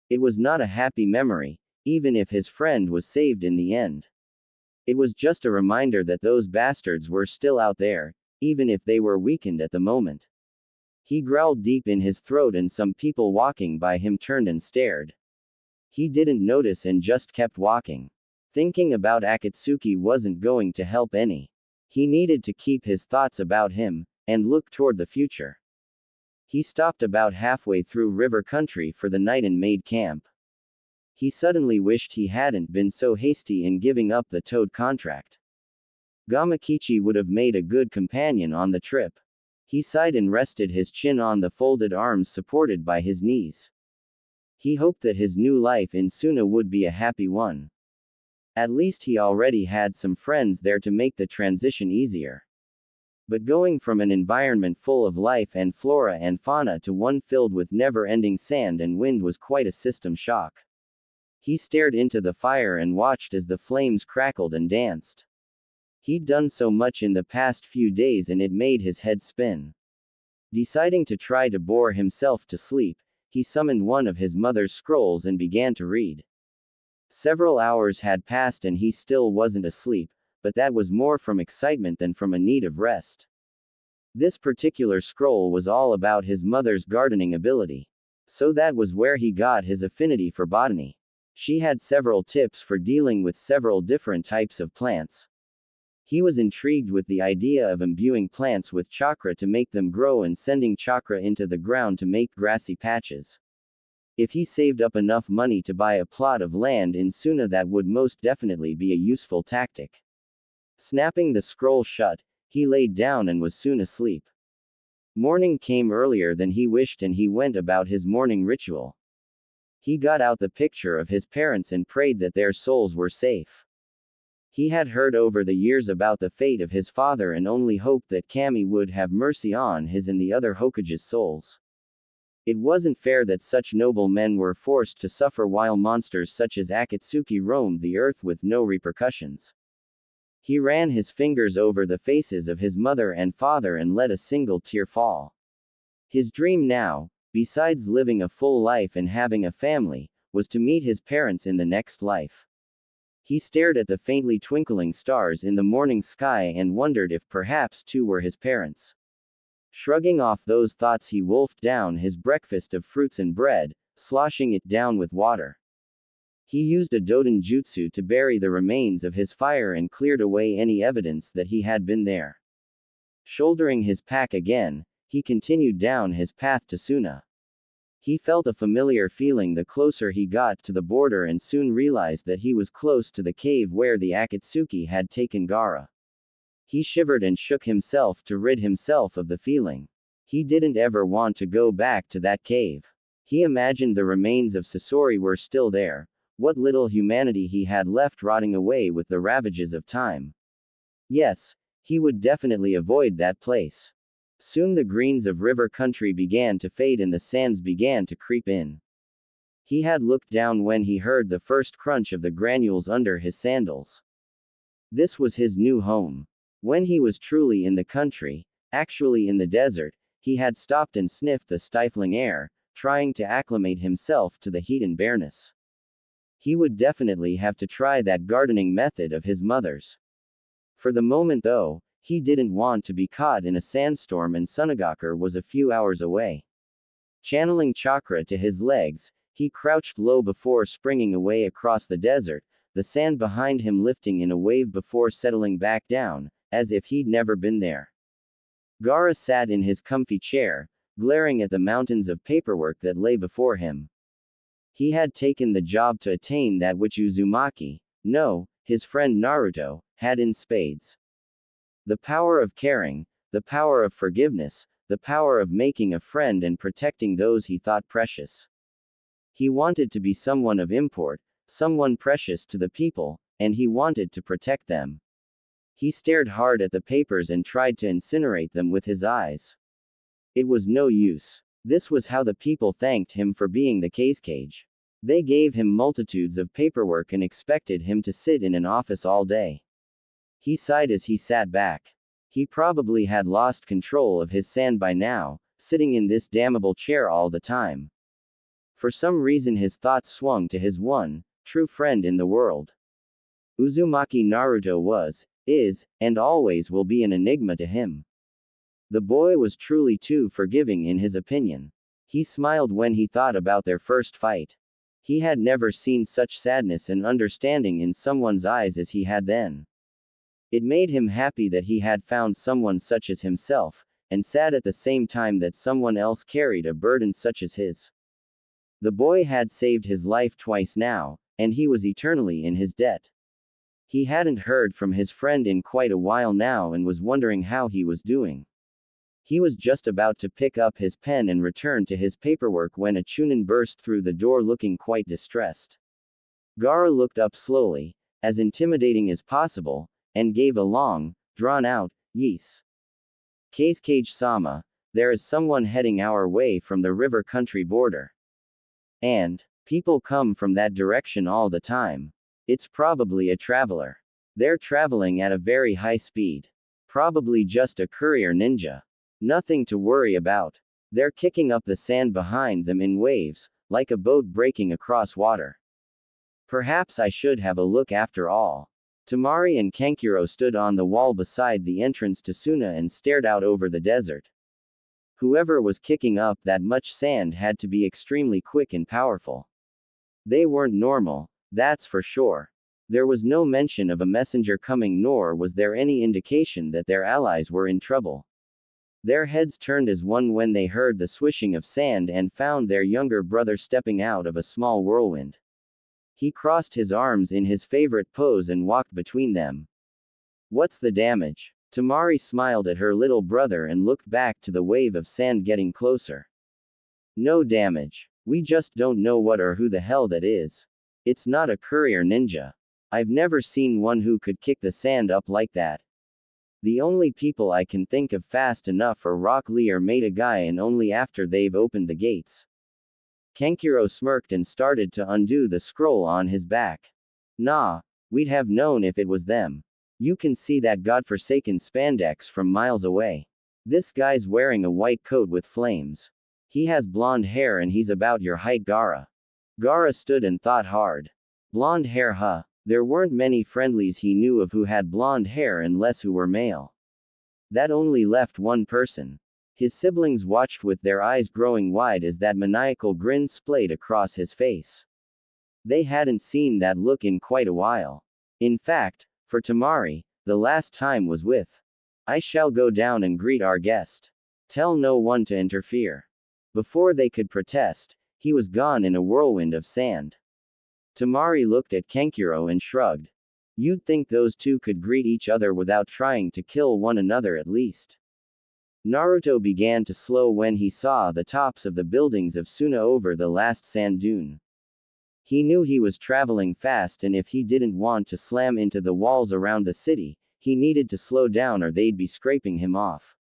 It was not a happy memory, even if his friend was saved in the end. It was just a reminder that those bastards were still out there, even if they were weakened at the moment. He growled deep in his throat and some people walking by him turned and stared. He didn't notice and just kept walking. Thinking about Akatsuki wasn't going to help any. He needed to keep his thoughts about him, and look toward the future. He stopped about halfway through River Country for the night and made camp. He suddenly wished he hadn't been so hasty in giving up the Toad contract. Gamakichi would have made a good companion on the trip. He sighed and rested his chin on the folded arms supported by his knees. He hoped that his new life in Suna would be a happy one. At least he already had some friends there to make the transition easier. But going from an environment full of life and flora and fauna to one filled with never-ending sand and wind was quite a system shock. He stared into the fire and watched as the flames crackled and danced. He'd done so much in the past few days and it made his head spin. Deciding to try to bore himself to sleep, he summoned one of his mother's scrolls and began to read. Several hours had passed and he still wasn't asleep, but that was more from excitement than from a need of rest. This particular scroll was all about his mother's gardening ability. So that was where he got his affinity for botany. She had several tips for dealing with several different types of plants. He was intrigued with the idea of imbuing plants with chakra to make them grow and sending chakra into the ground to make grassy patches. If he saved up enough money to buy a plot of land in Suna, that would most definitely be a useful tactic. Snapping the scroll shut, he laid down and was soon asleep. Morning came earlier than he wished and he went about his morning ritual. He got out the picture of his parents and prayed that their souls were safe. He had heard over the years about the fate of his father and only hoped that Kami would have mercy on his and the other Hokage's souls. It wasn't fair that such noble men were forced to suffer while monsters such as Akatsuki roamed the earth with no repercussions. He ran his fingers over the faces of his mother and father and let a single tear fall. His dream now, besides living a full life and having a family, was to meet his parents in the next life. He stared at the faintly twinkling stars in the morning sky and wondered if perhaps two were his parents. Shrugging off those thoughts, he wolfed down his breakfast of fruits and bread, sloshing it down with water. He used a Doden jutsu to bury the remains of his fire and cleared away any evidence that he had been there. Shouldering his pack again, he continued down his path to Suna. He felt a familiar feeling the closer he got to the border and soon realized that he was close to the cave where the Akatsuki had taken Gaara. He shivered and shook himself to rid himself of the feeling. He didn't ever want to go back to that cave. He imagined the remains of Sasori were still there, what little humanity he had left rotting away with the ravages of time. Yes, he would definitely avoid that place. Soon the greens of river country began to fade and the sands began to creep in. He had looked down when he heard the first crunch of the granules under his sandals. This was his new home. When he was truly in the country, actually in the desert, he had stopped and sniffed the stifling air, trying to acclimate himself to the heat and bareness. He would definitely have to try that gardening method of his mother's. For the moment though, he didn't want to be caught in a sandstorm and Sunagakure was a few hours away. Channeling chakra to his legs, he crouched low before springing away across the desert, the sand behind him lifting in a wave before settling back down, as if he'd never been there. Gaara sat in his comfy chair, glaring at the mountains of paperwork that lay before him. He had taken the job to attain that which Uzumaki, no, his friend Naruto, had in spades. The power of caring, the power of forgiveness, the power of making a friend and protecting those he thought precious. He wanted to be someone of import, someone precious to the people, and he wanted to protect them. He stared hard at the papers and tried to incinerate them with his eyes. It was no use. This was how the people thanked him for being the cage. They gave him multitudes of paperwork and expected him to sit in an office all day. He sighed as he sat back. He probably had lost control of his sand by now, sitting in this damnable chair all the time. For some reason his thoughts swung to his one, true friend in the world. Uzumaki Naruto was, is, and always will be an enigma to him. The boy was truly too forgiving in his opinion. He smiled when he thought about their first fight. He had never seen such sadness and understanding in someone's eyes as he had then. It made him happy that he had found someone such as himself, and sad at the same time that someone else carried a burden such as his. The boy had saved his life twice now, and he was eternally in his debt. He hadn't heard from his friend in quite a while now and was wondering how he was doing. He was just about to pick up his pen and return to his paperwork when a chunin burst through the door looking quite distressed. Gaara looked up slowly, as intimidating as possible, and gave a long, drawn-out, "Yes. Keisuke-sama, there is someone heading our way from the river country border. And people come from that direction all the time. It's probably a traveler. They're traveling at a very high speed. Probably just a courier ninja. Nothing to worry about. They're kicking up the sand behind them in waves, like a boat breaking across water. Perhaps I should have a look after all." Temari and Kankuro stood on the wall beside the entrance to Suna and stared out over the desert. Whoever was kicking up that much sand had to be extremely quick and powerful. They weren't normal, that's for sure. There was no mention of a messenger coming, nor was there any indication that their allies were in trouble. Their heads turned as one when they heard the swishing of sand and found their younger brother stepping out of a small whirlwind. He crossed his arms in his favorite pose and walked between them. "What's the damage?" Temari smiled at her little brother and looked back to the wave of sand getting closer. "No damage. We just don't know what or who the hell that is. It's not a courier ninja. I've never seen one who could kick the sand up like that. The only people I can think of fast enough are Rock Lee or Maida Guy, and only after they've opened the gates." Kankuro smirked and started to undo the scroll on his back. "Nah, we'd have known if it was them. You can see that godforsaken spandex from miles away. This guy's wearing a white coat with flames. He has blonde hair and he's about your height, Gaara." Gaara stood and thought hard. Blonde hair, huh? There weren't many friendlies he knew of who had blonde hair unless who were male. That only left one person. His siblings watched with their eyes growing wide as that maniacal grin splayed across his face. They hadn't seen that look in quite a while. In fact, for Temari, the last time was with, "I shall go down and greet our guest. Tell no one to interfere." Before they could protest, he was gone in a whirlwind of sand. Temari looked at Kankuro and shrugged. "You'd think those two could greet each other without trying to kill one another at least." Naruto began to slow when he saw the tops of the buildings of Suna over the last sand dune. He knew he was traveling fast, and if he didn't want to slam into the walls around the city, he needed to slow down or they'd be scraping him off.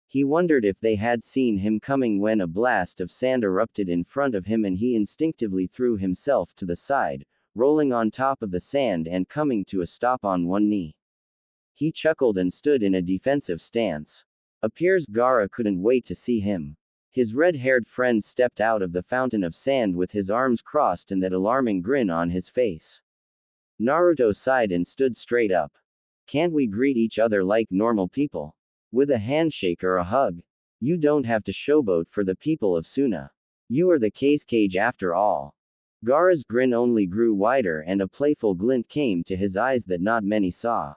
He wondered if they had seen him coming when a blast of sand erupted in front of him and he instinctively threw himself to the side, rolling on top of the sand and coming to a stop on one knee. He chuckled and stood in a defensive stance. Appears Gaara couldn't wait to see him. His red-haired friend stepped out of the fountain of sand with his arms crossed and that alarming grin on his face. Naruto sighed and stood straight up. "Can't we greet each other like normal people? With a handshake or a hug? You don't have to showboat for the people of Suna. You are the Keisuke after all." Gaara's grin only grew wider and a playful glint came to his eyes that not many saw.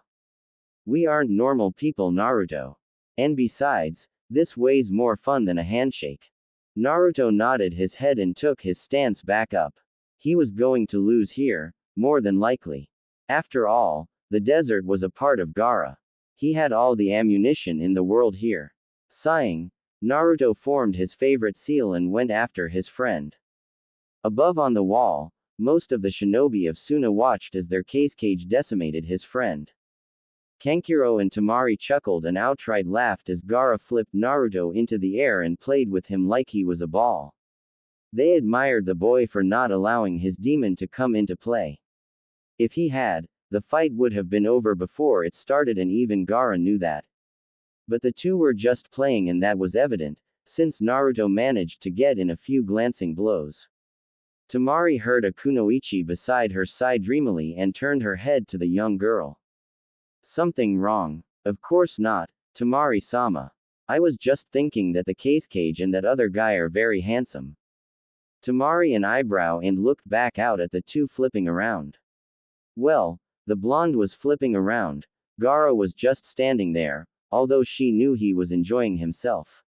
"We aren't normal people, Naruto. And besides, this way's more fun than a handshake." Naruto nodded his head and took his stance back up. He was going to lose here, more than likely. After all, the desert was a part of Gaara. He had all the ammunition in the world here. Sighing, Naruto formed his favorite seal and went after his friend. Above on the wall, most of the shinobi of Suna watched as their Keisuke decimated his friend. Kankuro and Temari chuckled and outright laughed as Gaara flipped Naruto into the air and played with him like he was a ball. They admired the boy for not allowing his demon to come into play. If he had, the fight would have been over before it started, and even Gaara knew that. But the two were just playing, and that was evident, since Naruto managed to get in a few glancing blows. Temari heard a kunoichi beside her sigh dreamily and turned her head to the young girl. "Something wrong?" "Of course not, Temari-sama. I was just thinking that the Keisuke and that other guy are very handsome." Temari and eyebrow and looked back out at the two flipping around. Well, the blonde was flipping around. Gaara was just standing there, although she knew he was enjoying himself.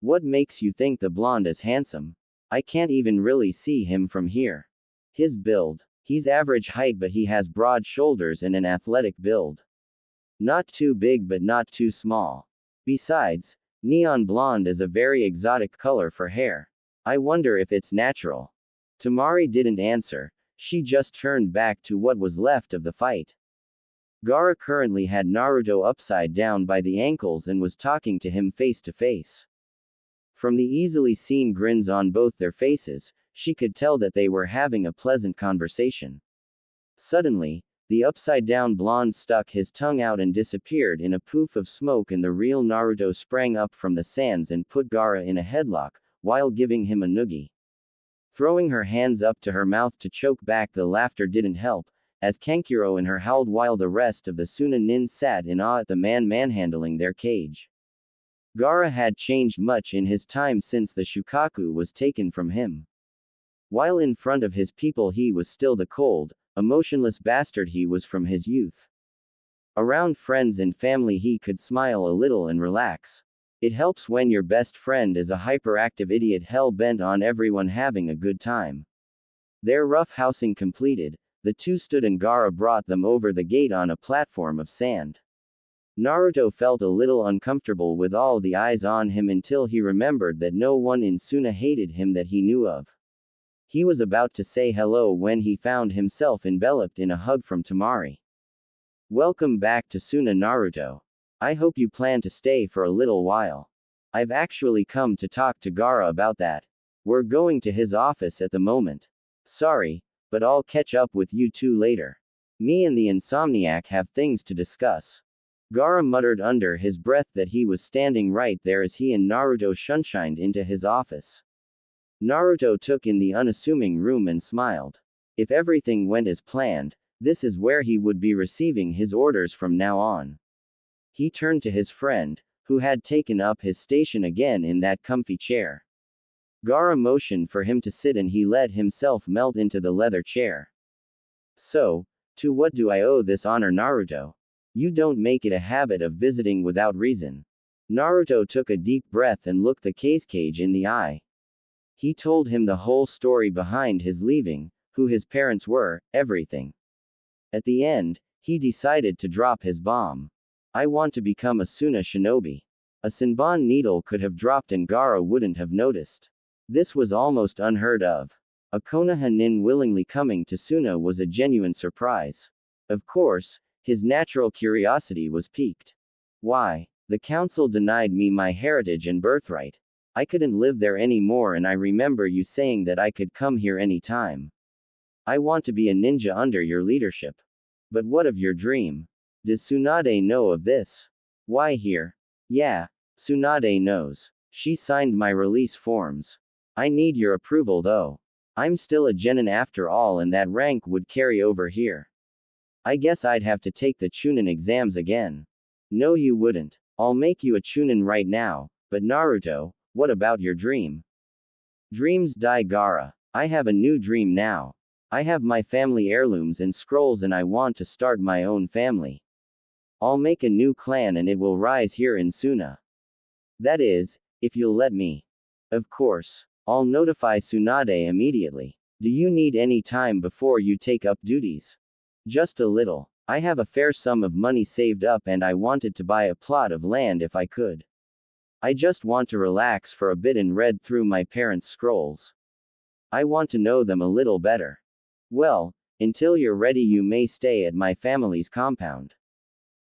"What makes you think the blonde is handsome?" I can't even really see him from here. His build. He's average height but he has broad shoulders and an athletic build. Not too big but not too small. Besides, neon blonde is a very exotic color for hair. I wonder if it's natural. Temari didn't answer, she just turned back to what was left of the fight. Gaara currently had Naruto upside down by the ankles and was talking to him face to face. From the easily seen grins on both their faces, she could tell that they were having a pleasant conversation. Suddenly, the upside-down blonde stuck his tongue out and disappeared in a poof of smoke, and the real Naruto sprang up from the sands and put Gaara in a headlock, while giving him a noogie. Throwing her hands up to her mouth to choke back the laughter didn't help, as Kankuro and her howled while the rest of the Suna nin sat in awe at the man manhandling their cage. Gaara had changed much in his time since the Shukaku was taken from him. While in front of his people he was still the cold, emotionless bastard he was from his youth. Around friends and family he could smile a little and relax. It helps when your best friend is a hyperactive idiot hell-bent on everyone having a good time. Their roughhousing completed, the two stood and Gaara brought them over the gate on a platform of sand. Naruto felt a little uncomfortable with all the eyes on him until he remembered that no one in Suna hated him that he knew of. He was about to say hello when he found himself enveloped in a hug from Temari. Welcome back to Suna, Naruto. I hope you plan to stay for a little while. I've actually come to talk to Gaara about that. We're going to his office at the moment. Sorry, but I'll catch up with you two later. Me and the insomniac have things to discuss. Gaara muttered under his breath that he was standing right there as he and Naruto shunshined into his office. Naruto took in the unassuming room and smiled. If everything went as planned, this is where he would be receiving his orders from now on. He turned to his friend, who had taken up his station again in that comfy chair. Gaara motioned for him to sit and he let himself melt into the leather chair. So, to what do I owe this honor, Naruto? You don't make it a habit of visiting without reason. Naruto took a deep breath and looked the Kazekage in the eye. He told him the whole story behind his leaving, who his parents were, everything. At the end, he decided to drop his bomb. I want to become a Suna shinobi. A Senbon needle could have dropped and Gaara wouldn't have noticed. This was almost unheard of. A Konaha nin willingly coming to Suna was a genuine surprise. Of course, his natural curiosity was piqued. Why? The council denied me my heritage and birthright. I couldn't live there anymore, and I remember you saying that I could come here any time. I want to be a ninja under your leadership. But what of your dream? Does Tsunade know of this? Why here? Yeah, Tsunade knows. She signed my release forms. I need your approval though. I'm still a genin after all, and that rank would carry over here. I guess I'd have to take the Chunin exams again. No, you wouldn't. I'll make you a Chunin right now. But Naruto, what about your dream? Dreams die, Gaara. I have a new dream now. I have my family heirlooms and scrolls and I want to start my own family. I'll make a new clan and it will rise here in Suna. That is, if you'll let me. Of course. I'll notify Tsunade immediately. Do you need any time before you take up duties? Just a little. I have a fair sum of money saved up and I wanted to buy a plot of land if I could. I just want to relax for a bit and read through my parents' scrolls. I want to know them a little better. Well, until you're ready you may stay at my family's compound.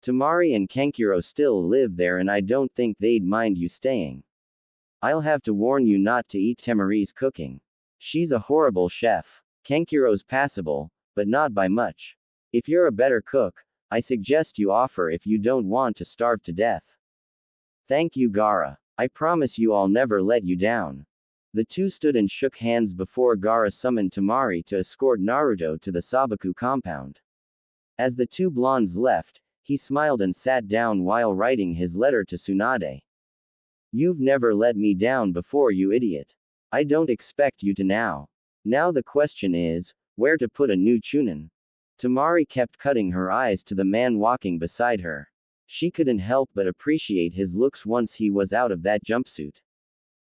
Temari and Kankuro still live there and I don't think they'd mind you staying. I'll have to warn you not to eat Temari's cooking. She's a horrible chef. Kankuro's passable, but not by much. If you're a better cook, I suggest you offer if you don't want to starve to death. Thank you, Gaara. I promise you I'll never let you down. The two stood and shook hands before Gaara summoned Temari to escort Naruto to the Sabaku compound. As the two blondes left, he smiled and sat down while writing his letter to Tsunade. You've never let me down before, you idiot. I don't expect you to now. Now the question is, where to put a new Chunin? Temari kept cutting her eyes to the man walking beside her. She couldn't help but appreciate his looks once he was out of that jumpsuit.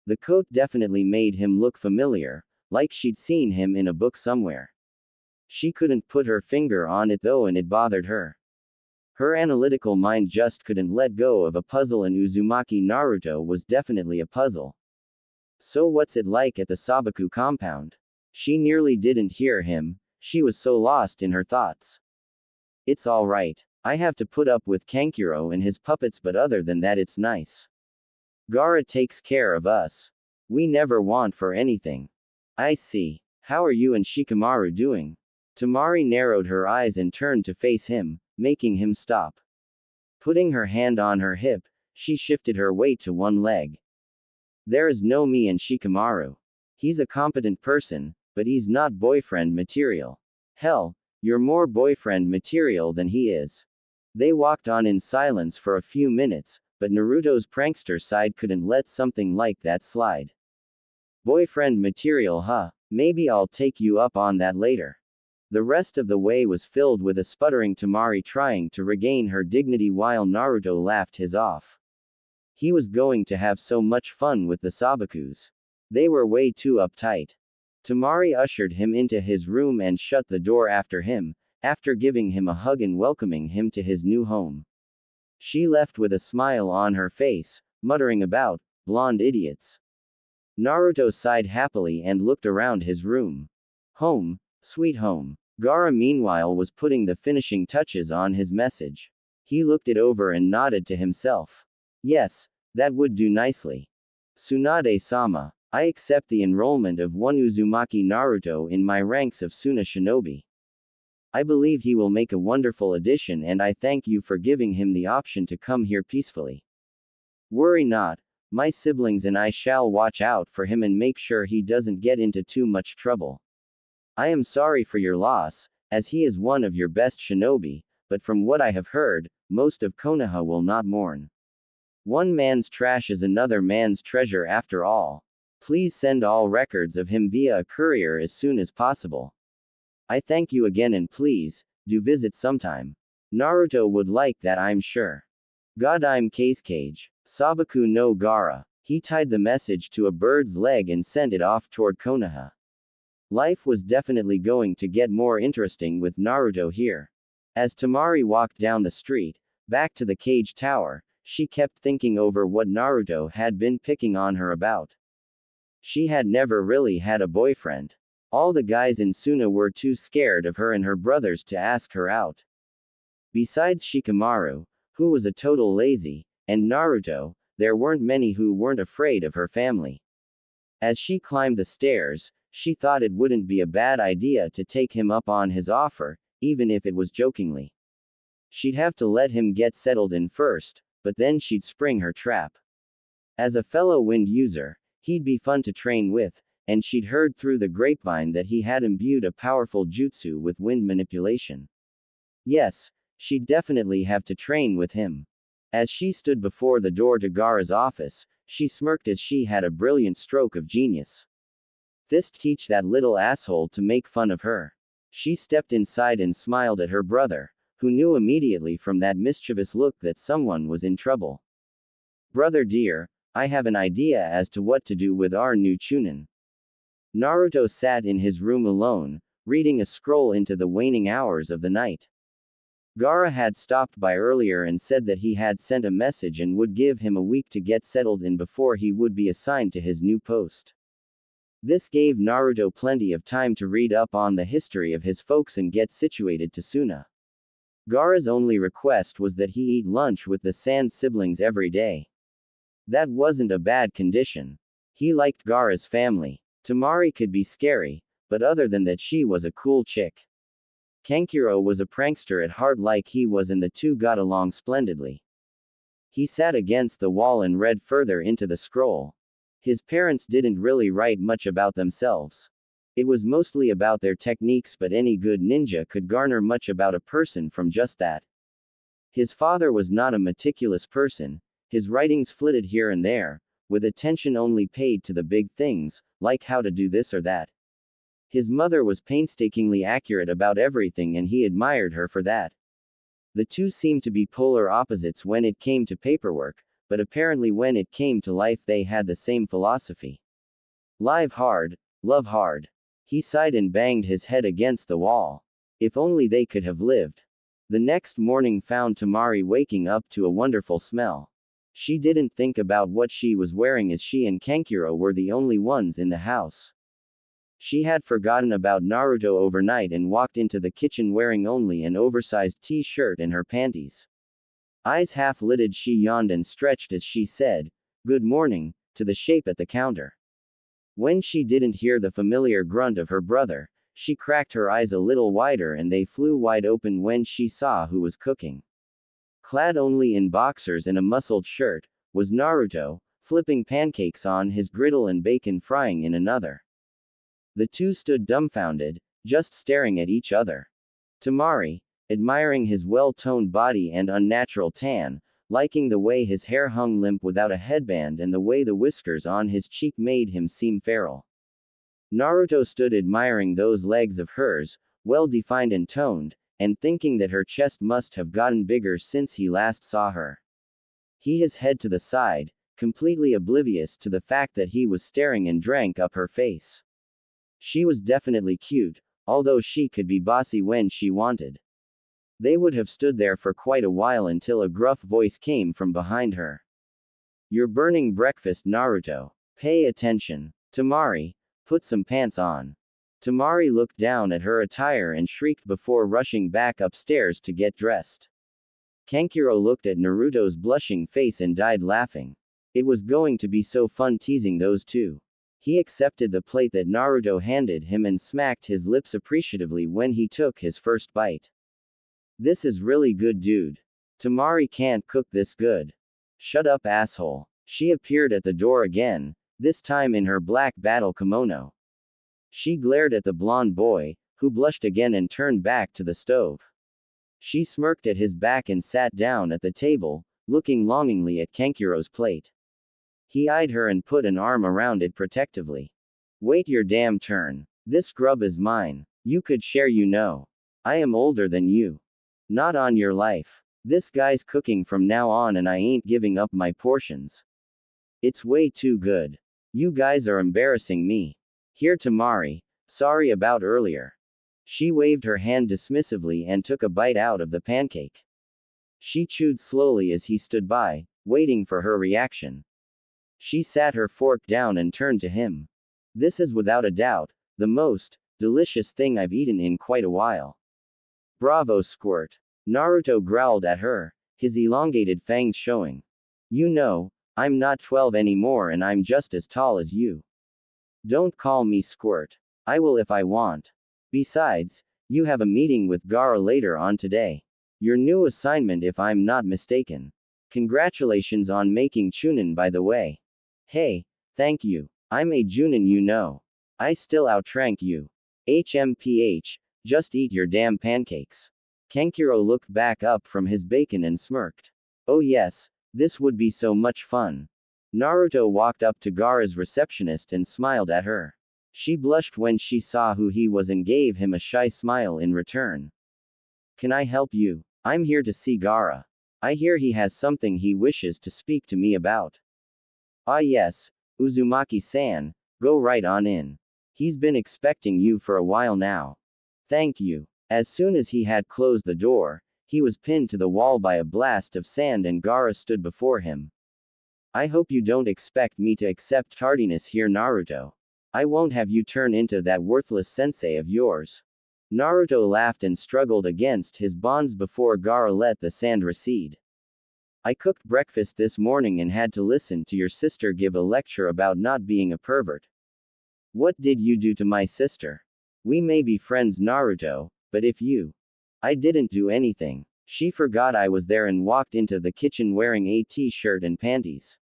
The coat definitely made him look familiar, like she'd seen him in a book somewhere. She couldn't put her finger on it though, and it bothered her. Her analytical mind just couldn't let go of a puzzle, and Uzumaki Naruto was definitely a puzzle. So what's it like at the Sabaku compound? She nearly didn't hear him, she was so lost in her thoughts. It's alright. I have to put up with Kankuro and his puppets, but other than that it's nice. Gaara takes care of us. We never want for anything. I see. How are you and Shikamaru doing? Temari narrowed her eyes and turned to face him, making him stop. Putting her hand on her hip, she shifted her weight to one leg. There is no me and Shikamaru. He's a competent person, but he's not boyfriend material. Hell, you're more boyfriend material than he is. They walked on in silence for a few minutes, but Naruto's prankster side couldn't let something like that slide. Boyfriend material, huh? Maybe I'll take you up on that later. The rest of the way was filled with a sputtering Temari trying to regain her dignity while Naruto laughed his off. He was going to have so much fun with the Sabakus. They were way too uptight. Temari ushered him into his room and shut the door after him, after giving him a hug and welcoming him to his new home. She left with a smile on her face, muttering about blonde idiots. Naruto sighed happily and looked around his room. Home, sweet home. Gaara meanwhile was putting the finishing touches on his message. He looked it over and nodded to himself. Yes, that would do nicely. Tsunade-sama, I accept the enrollment of one Uzumaki Naruto in my ranks of Suna shinobi. I believe he will make a wonderful addition, and I thank you for giving him the option to come here peacefully. Worry not, my siblings and I shall watch out for him and make sure he doesn't get into too much trouble. I am sorry for your loss, as he is one of your best shinobi, but from what I have heard, most of Konaha will not mourn. One man's trash is another man's treasure after all. Please send all records of him via a courier as soon as possible. I thank you again, and please, do visit sometime. Naruto would like that, I'm sure. Godime cage. Sabaku no Gaara. He tied the message to a bird's leg and sent it off toward Konaha. Life was definitely going to get more interesting with Naruto here. As Temari walked down the street, back to the cage tower, she kept thinking over what Naruto had been picking on her about. She had never really had a boyfriend. All the guys in Suna were too scared of her and her brothers to ask her out. Besides Shikamaru, who was a total lazy, and Naruto, there weren't many who weren't afraid of her family. As she climbed the stairs, she thought it wouldn't be a bad idea to take him up on his offer, even if it was jokingly. She'd have to let him get settled in first, but then she'd spring her trap. As a fellow wind user, he'd be fun to train with, and she'd heard through the grapevine that he had imbued a powerful jutsu with wind manipulation. Yes, she'd definitely have to train with him. As she stood before the door to Gaara's office, she smirked as she had a brilliant stroke of genius. This teach that little asshole to make fun of her. She stepped inside and smiled at her brother, who knew immediately from that mischievous look that someone was in trouble. Brother dear, I have an idea as to what to do with our new Chunin. Naruto sat in his room alone, reading a scroll into the waning hours of the night. Gaara had stopped by earlier and said that he had sent a message and would give him a week to get settled in before he would be assigned to his new post. This gave Naruto plenty of time to read up on the history of his folks and get situated to Suna. Gaara's only request was that he eat lunch with the Sand siblings every day. That wasn't a bad condition. He liked Gaara's family. Temari could be scary, but other than that she was a cool chick. Kankuro was a prankster at heart like he was, and the two got along splendidly. He sat against the wall and read further into the scroll. His parents didn't really write much about themselves. It was mostly about their techniques, but any good ninja could garner much about a person from just that. His father was not a meticulous person. His writings flitted here and there, with attention only paid to the big things, like how to do this or that. His mother was painstakingly accurate about everything, and he admired her for that. The two seemed to be polar opposites when it came to paperwork, but apparently when it came to life they had the same philosophy. Live hard, love hard. He sighed and banged his head against the wall. If only they could have lived. The next morning found Temari waking up to a wonderful smell. She didn't think about what she was wearing as she and Kankuro were the only ones in the house. She had forgotten about Naruto overnight and walked into the kitchen wearing only an oversized t-shirt and her panties. Eyes half-lidded, she yawned and stretched as she said, "Good morning," to the shape at the counter. When she didn't hear the familiar grunt of her brother, she cracked her eyes a little wider and they flew wide open when she saw who was cooking. Clad only in boxers and a muscled shirt, was Naruto, flipping pancakes on his griddle and bacon frying in another. The two stood dumbfounded, just staring at each other. Temari, admiring his well-toned body and unnatural tan, liking the way his hair hung limp without a headband and the way the whiskers on his cheek made him seem feral. Naruto stood admiring those legs of hers, well-defined and toned, and thinking that her chest must have gotten bigger since he last saw her. He his head to the side, completely oblivious to the fact that he was staring and drank up her face. She was definitely cute, although she could be bossy when she wanted. They would have stood there for quite a while until a gruff voice came from behind her. "You're burning breakfast, Naruto. Pay attention. Temari, put some pants on." Temari looked down at her attire and shrieked before rushing back upstairs to get dressed. Kankuro looked at Naruto's blushing face and died laughing. It was going to be so fun teasing those two. He accepted the plate that Naruto handed him and smacked his lips appreciatively when he took his first bite. "This is really good, dude. Temari can't cook this good." "Shut up, asshole." She appeared at the door again, this time in her black battle kimono. She glared at the blonde boy, who blushed again and turned back to the stove. She smirked at his back and sat down at the table, looking longingly at Kankuro's plate. He eyed her and put an arm around it protectively. "Wait your damn turn. This grub is mine. You could share, you know. I am older than you. Not on your life. This guy's cooking from now on and I ain't giving up my portions. It's way too good. You guys are embarrassing me. Here, Temari. Sorry about earlier." She waved her hand dismissively and took a bite out of the pancake. She chewed slowly as he stood by, waiting for her reaction. She sat her fork down and turned to him. "This is without a doubt the most delicious thing I've eaten in quite a while." "Bravo, Squirt." Naruto growled at her, his elongated fangs showing. "You know, I'm not 12 anymore and I'm just as tall as you. Don't call me Squirt. I will if I want. Besides, you have a meeting with Gaara later on today. Your new assignment if I'm not mistaken. Congratulations on making Chunin, by the way." "Hey, thank you. I'm a Junin, you know. I still outrank you. HMPH, just eat your damn pancakes." Kankuro looked back up from his bacon and smirked. "Oh yes, this would be so much fun." Naruto walked up to Gaara's receptionist and smiled at her. She blushed when she saw who he was and gave him a shy smile in return. "Can I help you? I'm here to see Gaara. I hear he has something he wishes to speak to me about." "Ah yes, Uzumaki-san, go right on in. He's been expecting you for a while now." "Thank you." As soon as he had closed the door, he was pinned to the wall by a blast of sand and Gaara stood before him. "I hope you don't expect me to accept tardiness here, Naruto. I won't have you turn into that worthless sensei of yours." Naruto laughed and struggled against his bonds before Gaara let the sand recede. "I cooked breakfast this morning and had to listen to your sister give a lecture about not being a pervert." "What did you do to my sister?" "We may be friends, Naruto, but if you..." "I didn't do anything. She forgot I was there and walked into the kitchen wearing a t-shirt and panties."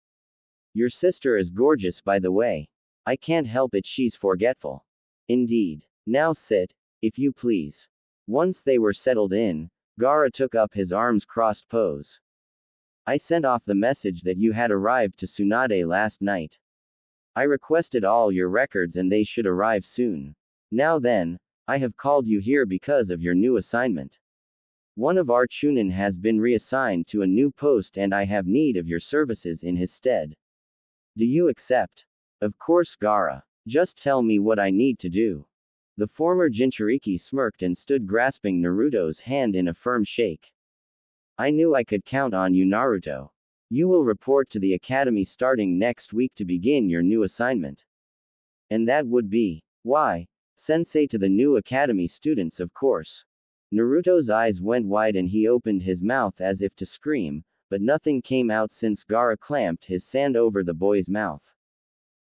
"Your sister is gorgeous, by the way. I can't help it, she's forgetful." "Indeed. Now sit, if you please." Once they were settled in, Gaara took up his arms crossed pose. "I sent off the message that you had arrived to Tsunade last night. I requested all your records and they should arrive soon. Now then, I have called you here because of your new assignment." One of our Chunin has been reassigned to a new post and I have need of your services in his stead. Do you accept? Of course, Gaara. Just tell me what I need to do. The former Jinchuriki smirked and stood grasping Naruto's hand in a firm shake. I knew I could count on you, Naruto. You will report to the academy starting next week to begin your new assignment. And that would be, why? Sensei to the new academy students, of course. Naruto's eyes went wide and he opened his mouth as if to scream, but nothing came out since Gaara clamped his sand over the boy's mouth.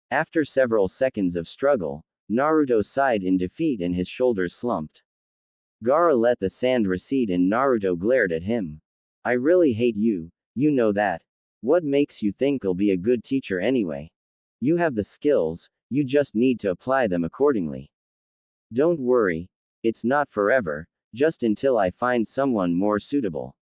After several seconds of struggle, Naruto sighed in defeat and his shoulders slumped. Gaara let the sand recede and Naruto glared at him. I really hate you, you know that. What makes you think I'll be a good teacher anyway? You have the skills, you just need to apply them accordingly. Don't worry, it's not forever, just until I find someone more suitable.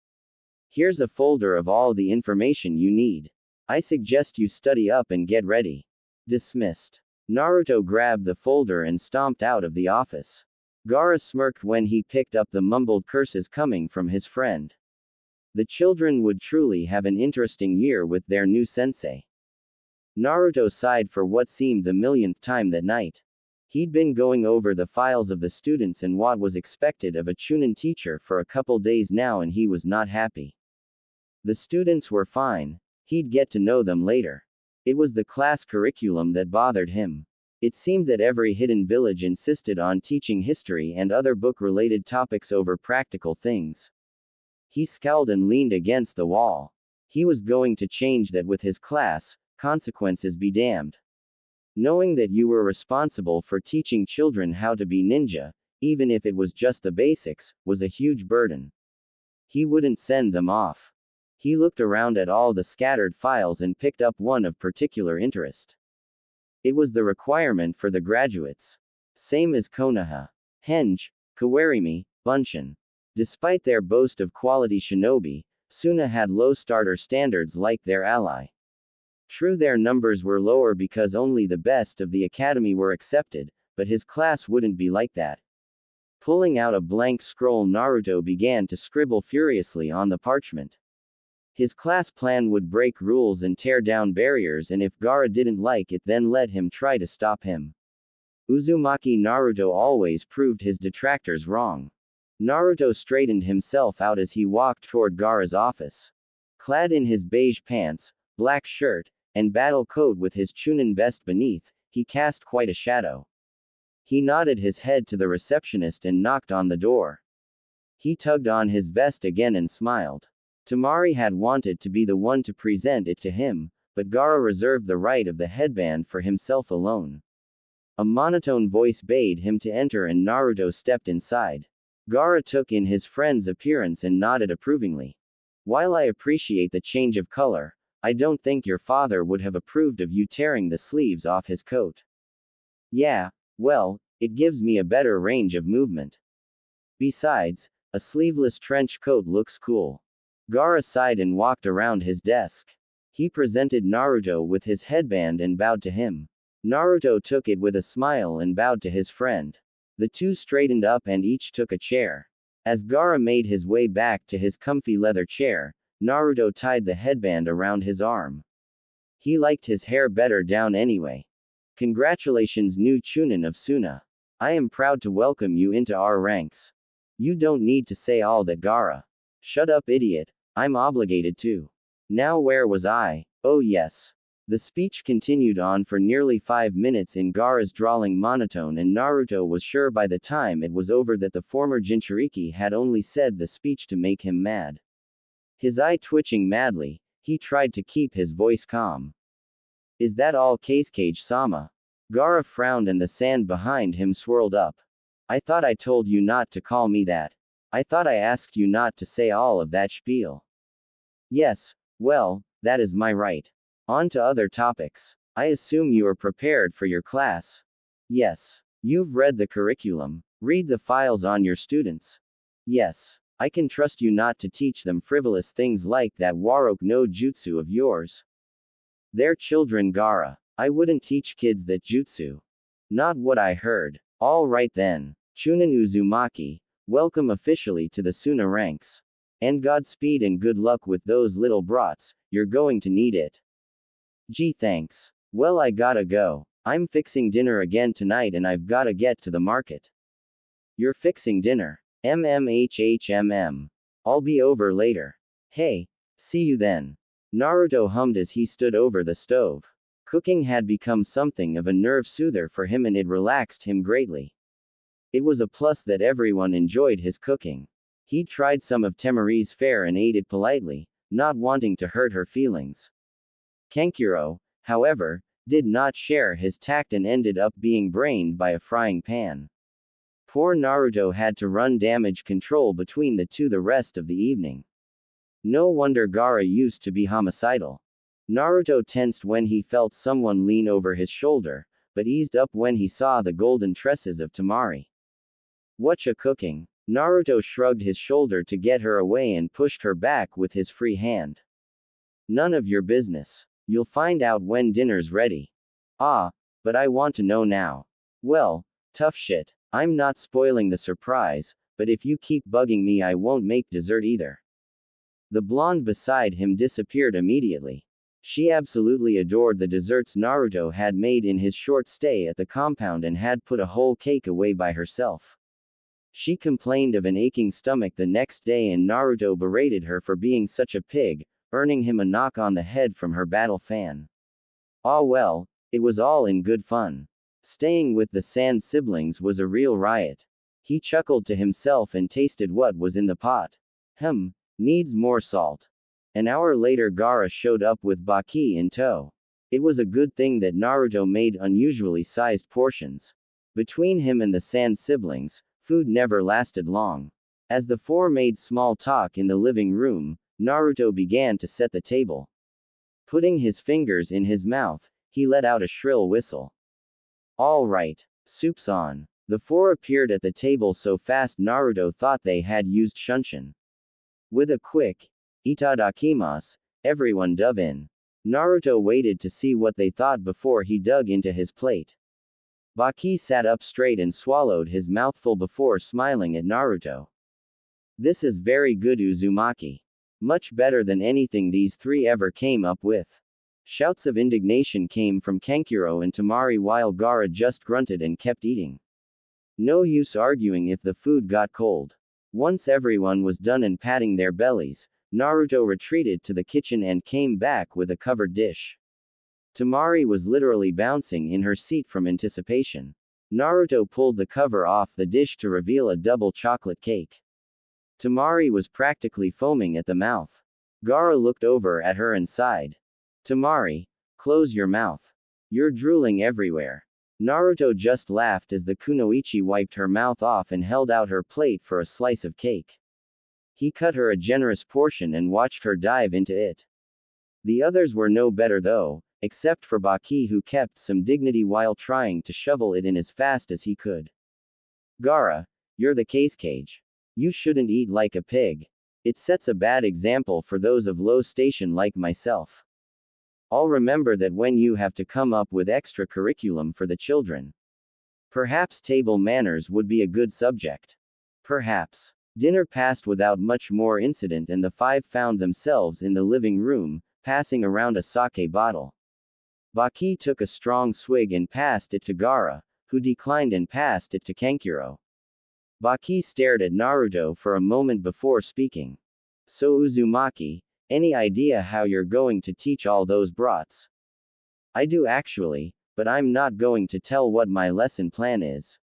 Here's a folder of all the information you need. I suggest you study up and get ready. Dismissed. Naruto grabbed the folder and stomped out of the office. Gaara smirked when he picked up the mumbled curses coming from his friend. The children would truly have an interesting year with their new sensei. Naruto sighed for what seemed the millionth time that night. He'd been going over the files of the students and what was expected of a Chunin teacher for a couple days now and he was not happy. The students were fine, he'd get to know them later. It was the class curriculum that bothered him. It seemed that every hidden village insisted on teaching history and other book-related topics over practical things. He scowled and leaned against the wall. He was going to change that with his class, consequences be damned. Knowing that you were responsible for teaching children how to be ninja, even if it was just the basics, was a huge burden. He wouldn't send them off. He looked around at all the scattered files and picked up one of particular interest. It was the requirement for the graduates. Same as Konaha, Henge, Kawarimi, Bunshin. Despite their boast of quality shinobi, Suna had low starter standards like their ally. True, their numbers were lower because only the best of the academy were accepted, but his class wouldn't be like that. Pulling out a blank scroll, Naruto began to scribble furiously on the parchment. His class plan would break rules and tear down barriers, and if Gaara didn't like it, then let him try to stop him. Uzumaki Naruto always proved his detractors wrong. Naruto straightened himself out as he walked toward Gaara's office. Clad in his beige pants, black shirt, and battle coat with his Chunin vest beneath, he cast quite a shadow. He nodded his head to the receptionist and knocked on the door. He tugged on his vest again and smiled. Temari had wanted to be the one to present it to him, but Gaara reserved the right of the headband for himself alone. A monotone voice bade him to enter and Naruto stepped inside. Gaara took in his friend's appearance and nodded approvingly. While I appreciate the change of color, I don't think your father would have approved of you tearing the sleeves off his coat. Yeah, well, it gives me a better range of movement. Besides, a sleeveless trench coat looks cool. Gaara sighed and walked around his desk. He presented Naruto with his headband and bowed to him. Naruto took it with a smile and bowed to his friend. The two straightened up and each took a chair. As Gaara made his way back to his comfy leather chair, Naruto tied the headband around his arm. He liked his hair better down anyway. Congratulations, new Chunin of Suna. I am proud to welcome you into our ranks. You don't need to say all that, Gaara. Shut up, idiot. I'm obligated to. Now where was I? Oh yes. The speech continued on for nearly 5 minutes in Gaara's drawling monotone, and Naruto was sure by the time it was over that the former Jinchuriki had only said the speech to make him mad. His eye twitching madly, he tried to keep his voice calm. Is that all, Kazekage-sama? Gaara frowned and the sand behind him swirled up. I thought I told you not to call me that. I thought I asked you not to say all of that spiel. Yes, well, that is my right. On to other topics. I assume you are prepared for your class. Yes. You've read the curriculum. Read the files on your students. Yes. I can trust you not to teach them frivolous things like that Warok no Jutsu of yours. They're children, Gaara. I wouldn't teach kids that jutsu. Not what I heard. All right then. Chunin Uzumaki, welcome officially to the Suna ranks. And Godspeed and good luck with those little brats, you're going to need it. Gee, thanks. Well, I gotta go. I'm fixing dinner again tonight and I've gotta get to the market. You're fixing dinner. MMHHMM. I'll be over later. Hey, see you then. Naruto hummed as he stood over the stove. Cooking had become something of a nerve soother for him and it relaxed him greatly. It was a plus that everyone enjoyed his cooking. He tried some of Temari's fare and ate it politely, not wanting to hurt her feelings. Kankuro, however, did not share his tact and ended up being brained by a frying pan. Poor Naruto had to run damage control between the two the rest of the evening. No wonder Gaara used to be homicidal. Naruto tensed when he felt someone lean over his shoulder, but eased up when he saw the golden tresses of Temari. Whatcha cooking? Naruto shrugged his shoulder to get her away and pushed her back with his free hand. None of your business. You'll find out when dinner's ready. Ah, but I want to know now. Well, tough shit. I'm not spoiling the surprise, but if you keep bugging me I won't make dessert either. The blonde beside him disappeared immediately. She absolutely adored the desserts Naruto had made in his short stay at the compound and had put a whole cake away by herself. She complained of an aching stomach the next day and Naruto berated her for being such a pig, earning him a knock on the head from her battle fan. Ah well, it was all in good fun. Staying with the Sand siblings was a real riot. He chuckled to himself and tasted what was in the pot. Needs more salt. An hour later Gaara showed up with Baki in tow. It was a good thing that Naruto made unusually sized portions. Between him and the Sand siblings, food never lasted long. As the four made small talk in the living room, Naruto began to set the table. Putting his fingers in his mouth, he let out a shrill whistle. All right, soup's on. The four appeared at the table so fast Naruto thought they had used Shunshin. With a quick, "Itadakimasu," everyone dove in. Naruto waited to see what they thought before he dug into his plate. Baki sat up straight and swallowed his mouthful before smiling at Naruto. This is very good Uzumaki. Much better than anything these three ever came up with. Shouts of indignation came from Kankuro and Temari while Gaara just grunted and kept eating. No use arguing if the food got cold. Once everyone was done and patting their bellies, Naruto retreated to the kitchen and came back with a covered dish. Temari was literally bouncing in her seat from anticipation. Naruto pulled the cover off the dish to reveal a double chocolate cake. Temari was practically foaming at the mouth. Gaara looked over at her and sighed. Temari, close your mouth. You're drooling everywhere. Naruto just laughed as the kunoichi wiped her mouth off and held out her plate for a slice of cake. He cut her a generous portion and watched her dive into it. The others were no better though, except for Baki who kept some dignity while trying to shovel it in as fast as he could. Gaara, you're the case cage. You shouldn't eat like a pig. It sets a bad example for those of low station like myself. I'll remember that when you have to come up with extra curriculum for the children. Perhaps table manners would be a good subject. Perhaps. Dinner passed without much more incident and the five found themselves in the living room, passing around a sake bottle. Baki took a strong swig and passed it to Gaara, who declined and passed it to Kankuro. Baki stared at Naruto for a moment before speaking. So Uzumaki, any idea how you're going to teach all those brats? I do actually, but I'm not going to tell what my lesson plan is.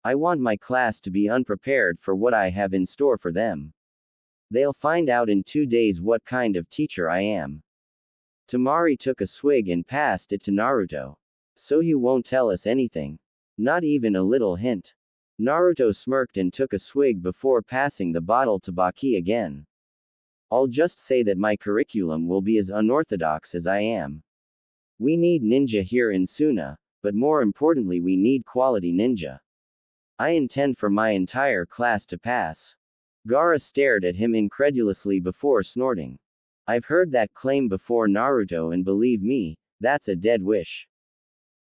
I want my class to be unprepared for what I have in store for them. They'll find out in 2 days what kind of teacher I am. Temari took a swig and passed it to Naruto. So you won't tell us anything? Not even a little hint? Naruto smirked and took a swig before passing the bottle to Baki again. I'll just say that my curriculum will be as unorthodox as I am. We need ninja here in Suna, but more importantly we need quality ninja. I intend for my entire class to pass. Gaara stared at him incredulously before snorting. I've heard that claim before Naruto and believe me, that's a dead wish.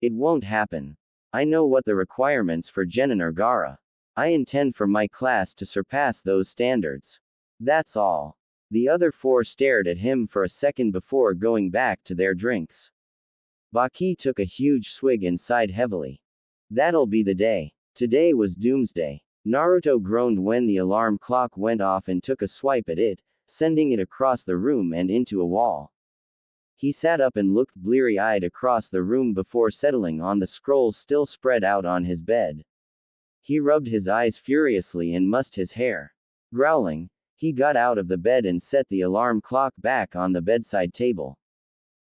It won't happen. I know what the requirements for Genin are Gaara. I intend for my class to surpass those standards. That's all. The other four stared at him for a second before going back to their drinks. Baki took a huge swig and sighed heavily. That'll be the day. Today was doomsday. Naruto groaned when the alarm clock went off and took a swipe at it, sending it across the room and into a wall. He sat up and looked bleary-eyed across the room before settling on the scrolls still spread out on his bed. He rubbed his eyes furiously and mussed his hair. Growling, he got out of the bed and set the alarm clock back on the bedside table.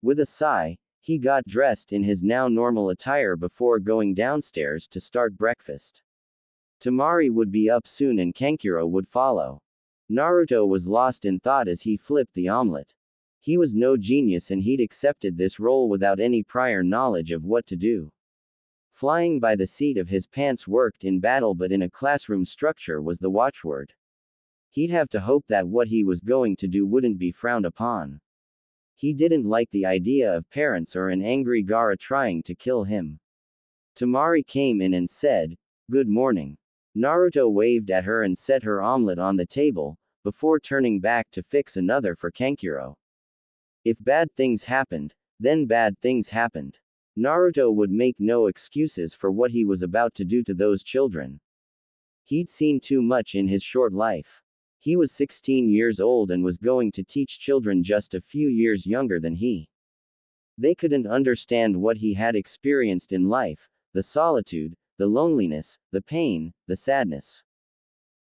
With a sigh, he got dressed in his now normal attire before going downstairs to start breakfast. Temari would be up soon and Kankuro would follow. Naruto was lost in thought as he flipped the omelet. He was no genius and he'd accepted this role without any prior knowledge of what to do. Flying by the seat of his pants worked in battle, but in a classroom structure was the watchword. He'd have to hope that what he was going to do wouldn't be frowned upon. He didn't like the idea of parents or an angry Gaara trying to kill him. Temari came in and said, "Good morning." Naruto waved at her and set her omelet on the table, before turning back to fix another for Kankuro. If bad things happened, then bad things happened. Naruto would make no excuses for what he was about to do to those children. He'd seen too much in his short life. He was 16 years old and was going to teach children just a few years younger than he. They couldn't understand what he had experienced in life, the solitude, the loneliness, the pain, the sadness.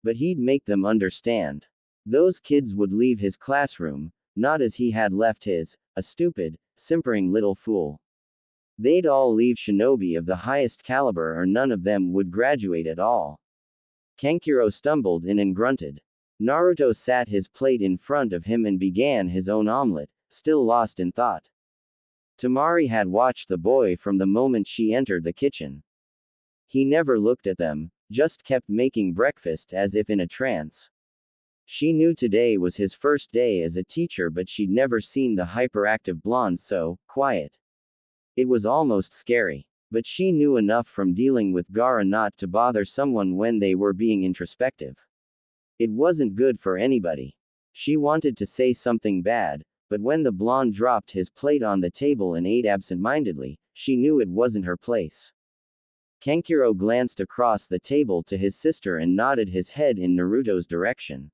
But he'd make them understand. Those kids would leave his classroom, not as he had left his, a stupid, simpering little fool. They'd all leave shinobi of the highest caliber or none of them would graduate at all. Kankuro stumbled in and grunted. Naruto sat his plate in front of him and began his own omelet, still lost in thought. Temari had watched the boy from the moment she entered the kitchen. He never looked at them, just kept making breakfast as if in a trance. She knew today was his first day as a teacher, but she'd never seen the hyperactive blonde so quiet. It was almost scary. But she knew enough from dealing with Gaara not to bother someone when they were being introspective. It wasn't good for anybody. She wanted to say something bad, but when the blonde dropped his plate on the table and ate absent-mindedly, she knew it wasn't her place. Kankuro glanced across the table to his sister and nodded his head in Naruto's direction.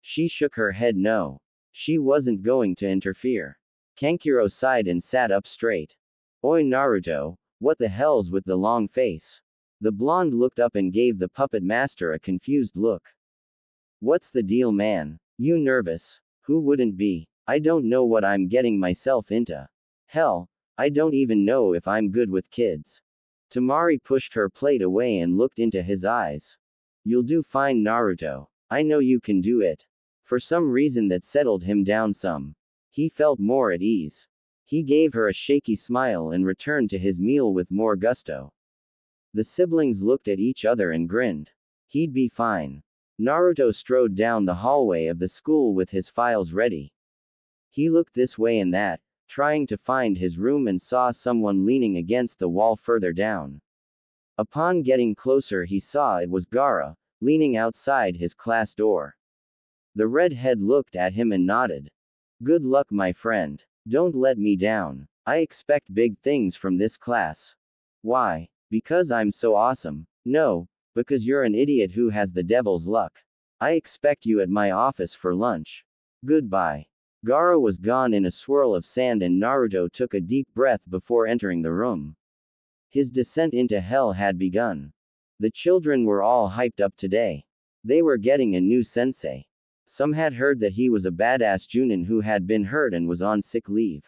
She shook her head no. She wasn't going to interfere. Kankuro sighed and sat up straight. "Oi Naruto, what the hell's with the long face?" The blonde looked up and gave the puppet master a confused look. "What's the deal, man? You nervous?" "Who wouldn't be? I don't know what I'm getting myself into. Hell, I don't even know if I'm good with kids." Temari pushed her plate away and looked into his eyes. "You'll do fine, Naruto. I know you can do it." For some reason that settled him down some. He felt more at ease. He gave her a shaky smile and returned to his meal with more gusto. The siblings looked at each other and grinned. He'd be fine. Naruto strode down the hallway of the school with his files ready. He looked this way and that, trying to find his room, and saw someone leaning against the wall further down. Upon getting closer, he saw it was Gaara, leaning outside his class door. The redhead looked at him and nodded. "Good luck, my friend. Don't let me down. I expect big things from this class." "Why? Because I'm so awesome?" "No, because you're an idiot who has the devil's luck. I expect you at my office for lunch. Goodbye." Gaara was gone in a swirl of sand and Naruto took a deep breath before entering the room. His descent into hell had begun. The children were all hyped up today. They were getting a new sensei. Some had heard that he was a badass Junin who had been hurt and was on sick leave.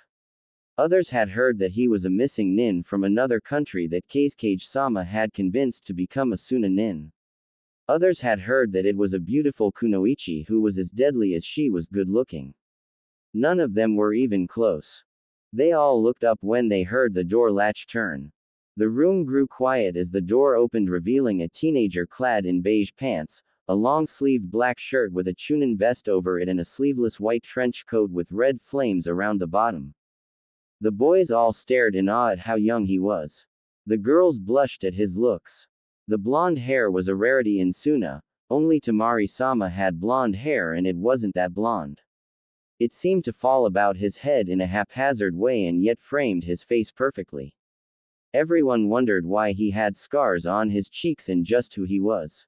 Others had heard that he was a missing nin from another country that Kazekage-sama had convinced to become a Suna nin. Others had heard that it was a beautiful kunoichi who was as deadly as she was good-looking. None of them were even close. They all looked up when they heard the door latch turn. The room grew quiet as the door opened, revealing a teenager clad in beige pants, a long-sleeved black shirt with a chunin vest over it and a sleeveless white trench coat with red flames around the bottom. The boys all stared in awe at how young he was. The girls blushed at his looks. The blonde hair was a rarity in Suna, Only Temari-sama had blonde hair and it wasn't that blonde. It seemed to fall about his head in a haphazard way and yet framed his face perfectly. Everyone wondered why he had scars on his cheeks and just who he was.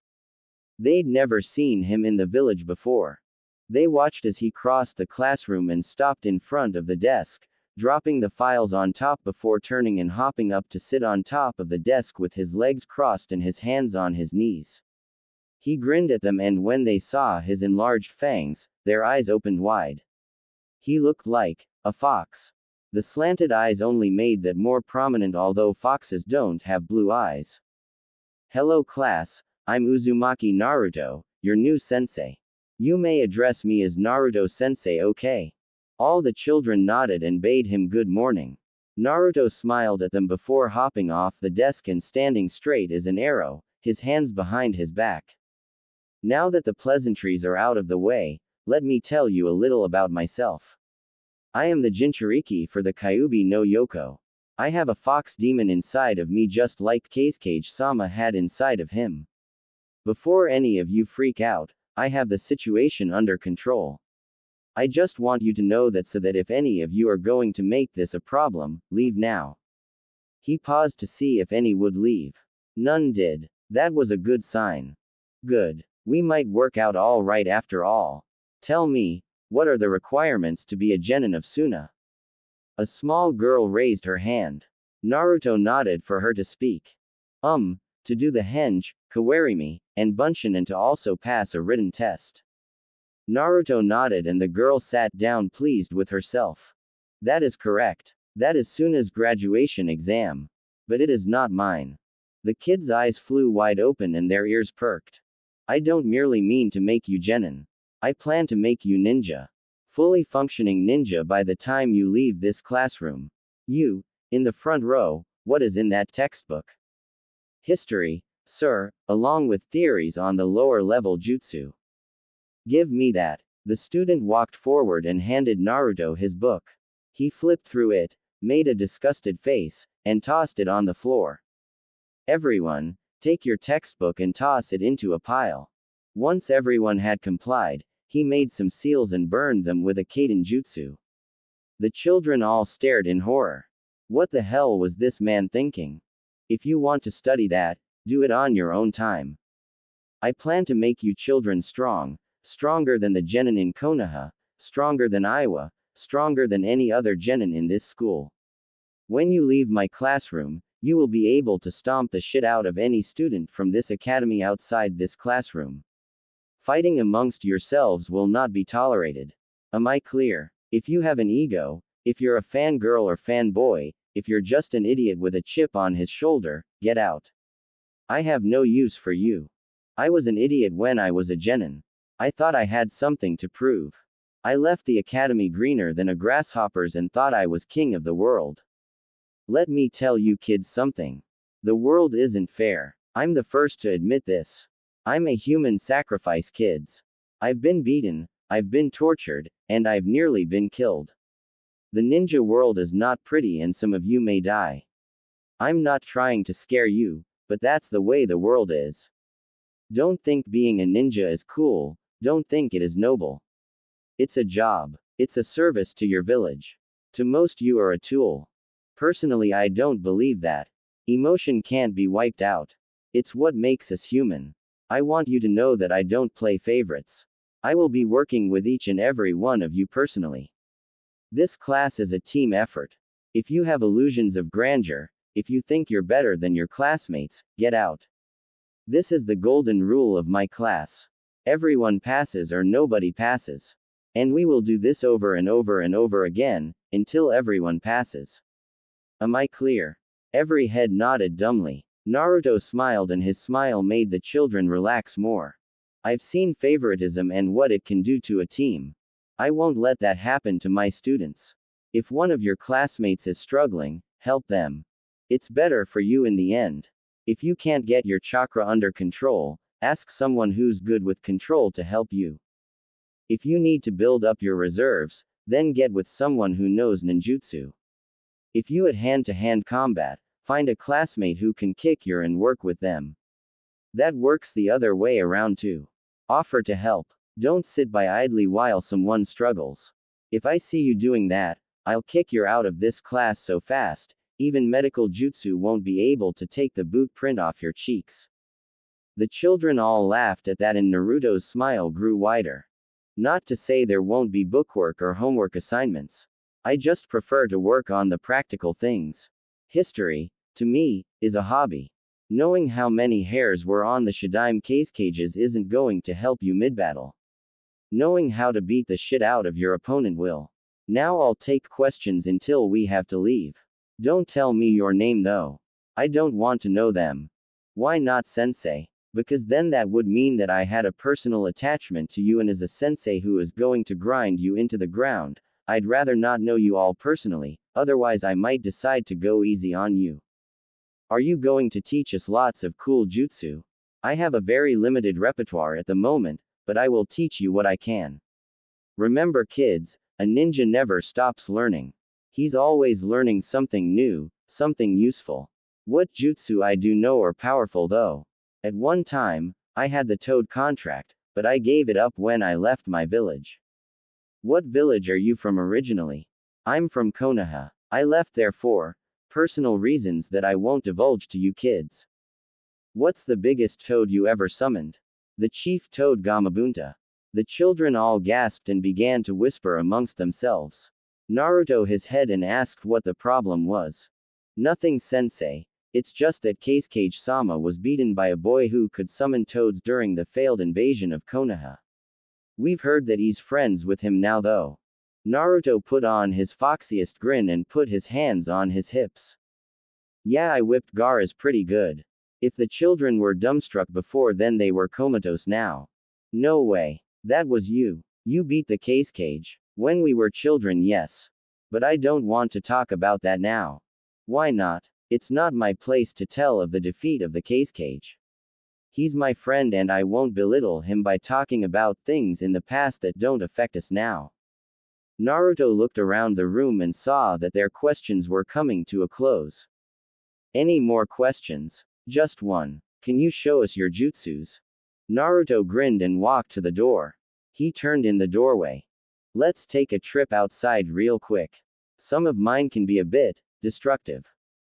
They'd never seen him in the village before. They watched as he crossed the classroom and stopped in front of the desk, dropping the files on top before turning and hopping up to sit on top of the desk with his legs crossed and his hands on his knees. He grinned at them, and when they saw his enlarged fangs, their eyes opened wide. He looked like a fox. The slanted eyes only made that more prominent, although foxes don't have blue eyes. Hello class, I'm Uzumaki Naruto, your new sensei. You may address me as Naruto sensei, okay? All the children nodded and bade him good morning. Naruto smiled at them before hopping off the desk and standing straight as an arrow, his hands behind his back. Now that the pleasantries are out of the way, let me tell you a little about myself. I am the Jinchuriki for the Kyuubi no Yoko. I have a fox demon inside of me just like Kazekage-sama had inside of him. Before any of you freak out, I have the situation under control. I just want you to know that so that if any of you are going to make this a problem, leave now. He paused to see if any would leave. None did. That was a good sign. Good. We might work out all right after all. Tell me, what are the requirements to be a genin of Suna? A small girl raised her hand. Naruto nodded for her to speak. To do the henge, kawarimi, and bunshin, and to also pass a written test. Naruto nodded and the girl sat down pleased with herself. That is correct. That is Suna's graduation exam. But it is not mine. The kid's eyes flew wide open and their ears perked. I don't merely mean to make you genin. I plan to make you ninja. Fully functioning ninja by the time you leave this classroom. You, in the front row, what is in that textbook? History, sir, along with theories on the lower level jutsu. Give me that. The student walked forward and handed Naruto his book. He flipped through it, made a disgusted face, and tossed it on the floor. Everyone, take your textbook and toss it into a pile. Once everyone had complied, he made some seals and burned them with a kaiden jutsu. The children all stared in horror. What the hell was this man thinking? If you want to study that, do it on your own time. I plan to make you children strong, stronger than the genin in Konaha, stronger than Iowa, stronger than any other genin in this school. When you leave my classroom, you will be able to stomp the shit out of any student from this academy outside this classroom. Fighting amongst yourselves will not be tolerated. Am I clear? If you have an ego, if you're a fangirl or fanboy, if you're just an idiot with a chip on his shoulder, get out. I have no use for you. I was an idiot when I was a genin. I thought I had something to prove. I left the academy greener than a grasshopper's and thought I was king of the world. Let me tell you kids something. The world isn't fair. I'm the first to admit this. I'm a human sacrifice, kids. I've been beaten, I've been tortured, and I've nearly been killed. The ninja world is not pretty and some of you may die. I'm not trying to scare you, but that's the way the world is. Don't think being a ninja is cool, don't think it is noble. It's a job. It's a service to your village. To most you are a tool. Personally, I don't believe that. Emotion can't be wiped out. It's what makes us human. I want you to know that I don't play favorites. I will be working with each and every one of you personally. This class is a team effort. If you have illusions of grandeur, if you think you're better than your classmates, get out. This is the golden rule of my class. Everyone passes or nobody passes. And we will do this over and over and over again, until everyone passes. Am I clear? Every head nodded dumbly. Naruto smiled and his smile made the children relax more. I've seen favoritism and what it can do to a team. I won't let that happen to my students. If one of your classmates is struggling, help them. It's better for you in the end. If you can't get your chakra under control, ask someone who's good with control to help you. If you need to build up your reserves, then get with someone who knows ninjutsu. If you at hand-to-hand combat, find a classmate who can kick your and work with them. That works the other way around too. Offer to help. Don't sit by idly while someone struggles. If I see you doing that, I'll kick you out of this class so fast, even medical jutsu won't be able to take the boot print off your cheeks. The children all laughed at that and Naruto's smile grew wider. Not to say there won't be bookwork or homework assignments. I just prefer to work on the practical things. History, to me, is a hobby. Knowing how many hairs were on the Shadaime cages isn't going to help you mid-battle. Knowing how to beat the shit out of your opponent will. Now I'll take questions until we have to leave. Don't tell me your name though. I don't want to know them. Why not, sensei? Because then that would mean that I had a personal attachment to you, and as a sensei who is going to grind you into the ground, I'd rather not know you all personally, otherwise I might decide to go easy on you. Are you going to teach us lots of cool jutsu? I have a very limited repertoire at the moment, but I will teach you what I can. Remember kids, a ninja never stops learning. He's always learning something new, something useful. What jutsu I do know are powerful though. At one time, I had the Toad contract, but I gave it up when I left my village. What village are you from originally? I'm from Konaha. I left there for personal reasons that I won't divulge to you kids. What's the biggest toad you ever summoned? The chief toad Gamabunta. The children all gasped and began to whisper amongst themselves. Naruto his head and asked what the problem was. Nothing, sensei. It's just that Kage-sama was beaten by a boy who could summon toads during the failed invasion of Konaha. We've heard that he's friends with him now though. Naruto put on his foxiest grin and put his hands on his hips. Yeah, I whipped Gaara's pretty good. If the children were dumbstruck before, then they were comatose now. No way. That was you. You beat the Kage. When we were children, yes. But I don't want to talk about that now. Why not? It's not my place to tell of the defeat of the Kage. He's my friend and I won't belittle him by talking about things in the past that don't affect us now. Naruto looked around the room and saw that their questions were coming to a close. Any more questions? Just one. Can you show us your jutsus? Naruto grinned and walked to the door. He turned in the doorway. Let's take a trip outside real quick. Some of mine can be a bit destructive.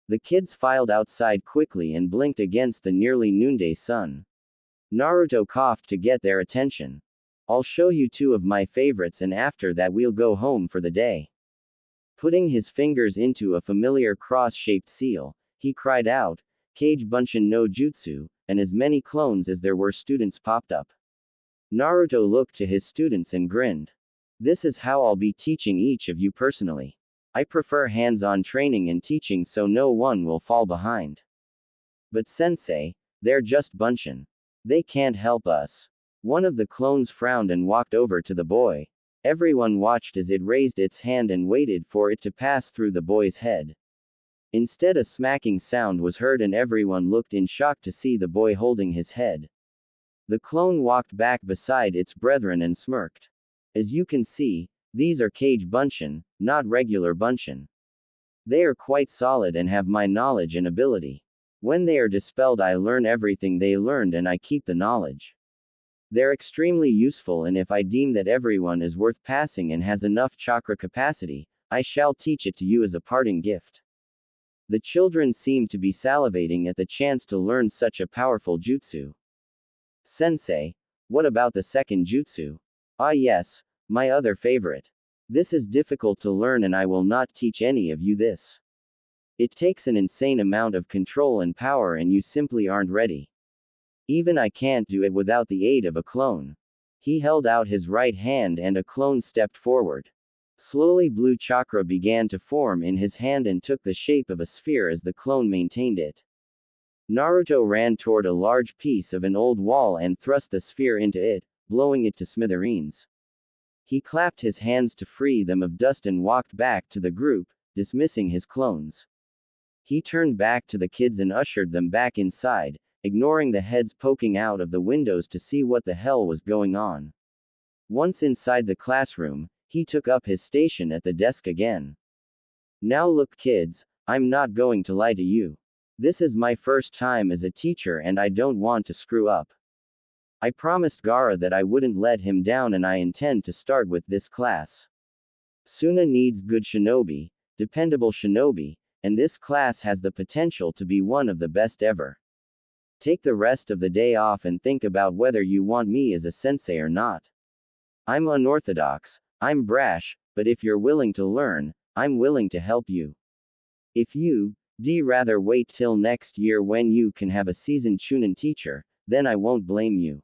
The kids filed outside quickly and blinked against the nearly noonday sun. Naruto coughed to get their attention. I'll show you two of my favorites and after that we'll go home for the day. Putting his fingers into a familiar cross-shaped seal, he cried out, Kage Bunshin no Jutsu, and as many clones as there were students popped up. Naruto looked to his students and grinned. This is how I'll be teaching each of you personally. I prefer hands-on training and teaching so no one will fall behind. But sensei, they're just Bunshin. They can't help us. One of the clones frowned and walked over to the boy. Everyone watched as it raised its hand and waited for it to pass through the boy's head. Instead, a smacking sound was heard and everyone looked in shock to see the boy holding his head. The clone walked back beside its brethren and smirked. As you can see, these are Kage Bunshin, not regular Bunshin. They are quite solid and have my knowledge and ability. When they are dispelled, I learn everything they learned and I keep the knowledge. They're extremely useful, and if I deem that everyone is worth passing and has enough chakra capacity, I shall teach it to you as a parting gift. The children seemed to be salivating at the chance to learn such a powerful jutsu. Sensei, what about the second jutsu? Ah yes, my other favorite. This is difficult to learn and I will not teach any of you this. It takes an insane amount of control and power and you simply aren't ready. Even I can't do it without the aid of a clone. He held out his right hand and a clone stepped forward. Slowly blue chakra began to form in his hand and took the shape of a sphere as the clone maintained it. Naruto ran toward a large piece of an old wall and thrust the sphere into it, blowing it to smithereens. He clapped his hands to free them of dust and walked back to the group, dismissing his clones. He turned back to the kids and ushered them back inside, ignoring the heads poking out of the windows to see what the hell was going on. Once inside the classroom, he took up his station at the desk again. Now look kids, I'm not going to lie to you. This is my first time as a teacher and I don't want to screw up. I promised Gaara that I wouldn't let him down and I intend to start with this class. Suna needs good shinobi, dependable shinobi, and this class has the potential to be one of the best ever. Take the rest of the day off and think about whether you want me as a sensei or not. I'm unorthodox, I'm brash, but if you're willing to learn, I'm willing to help you. If you'd rather wait till next year when you can have a seasoned chunin teacher, then I won't blame you.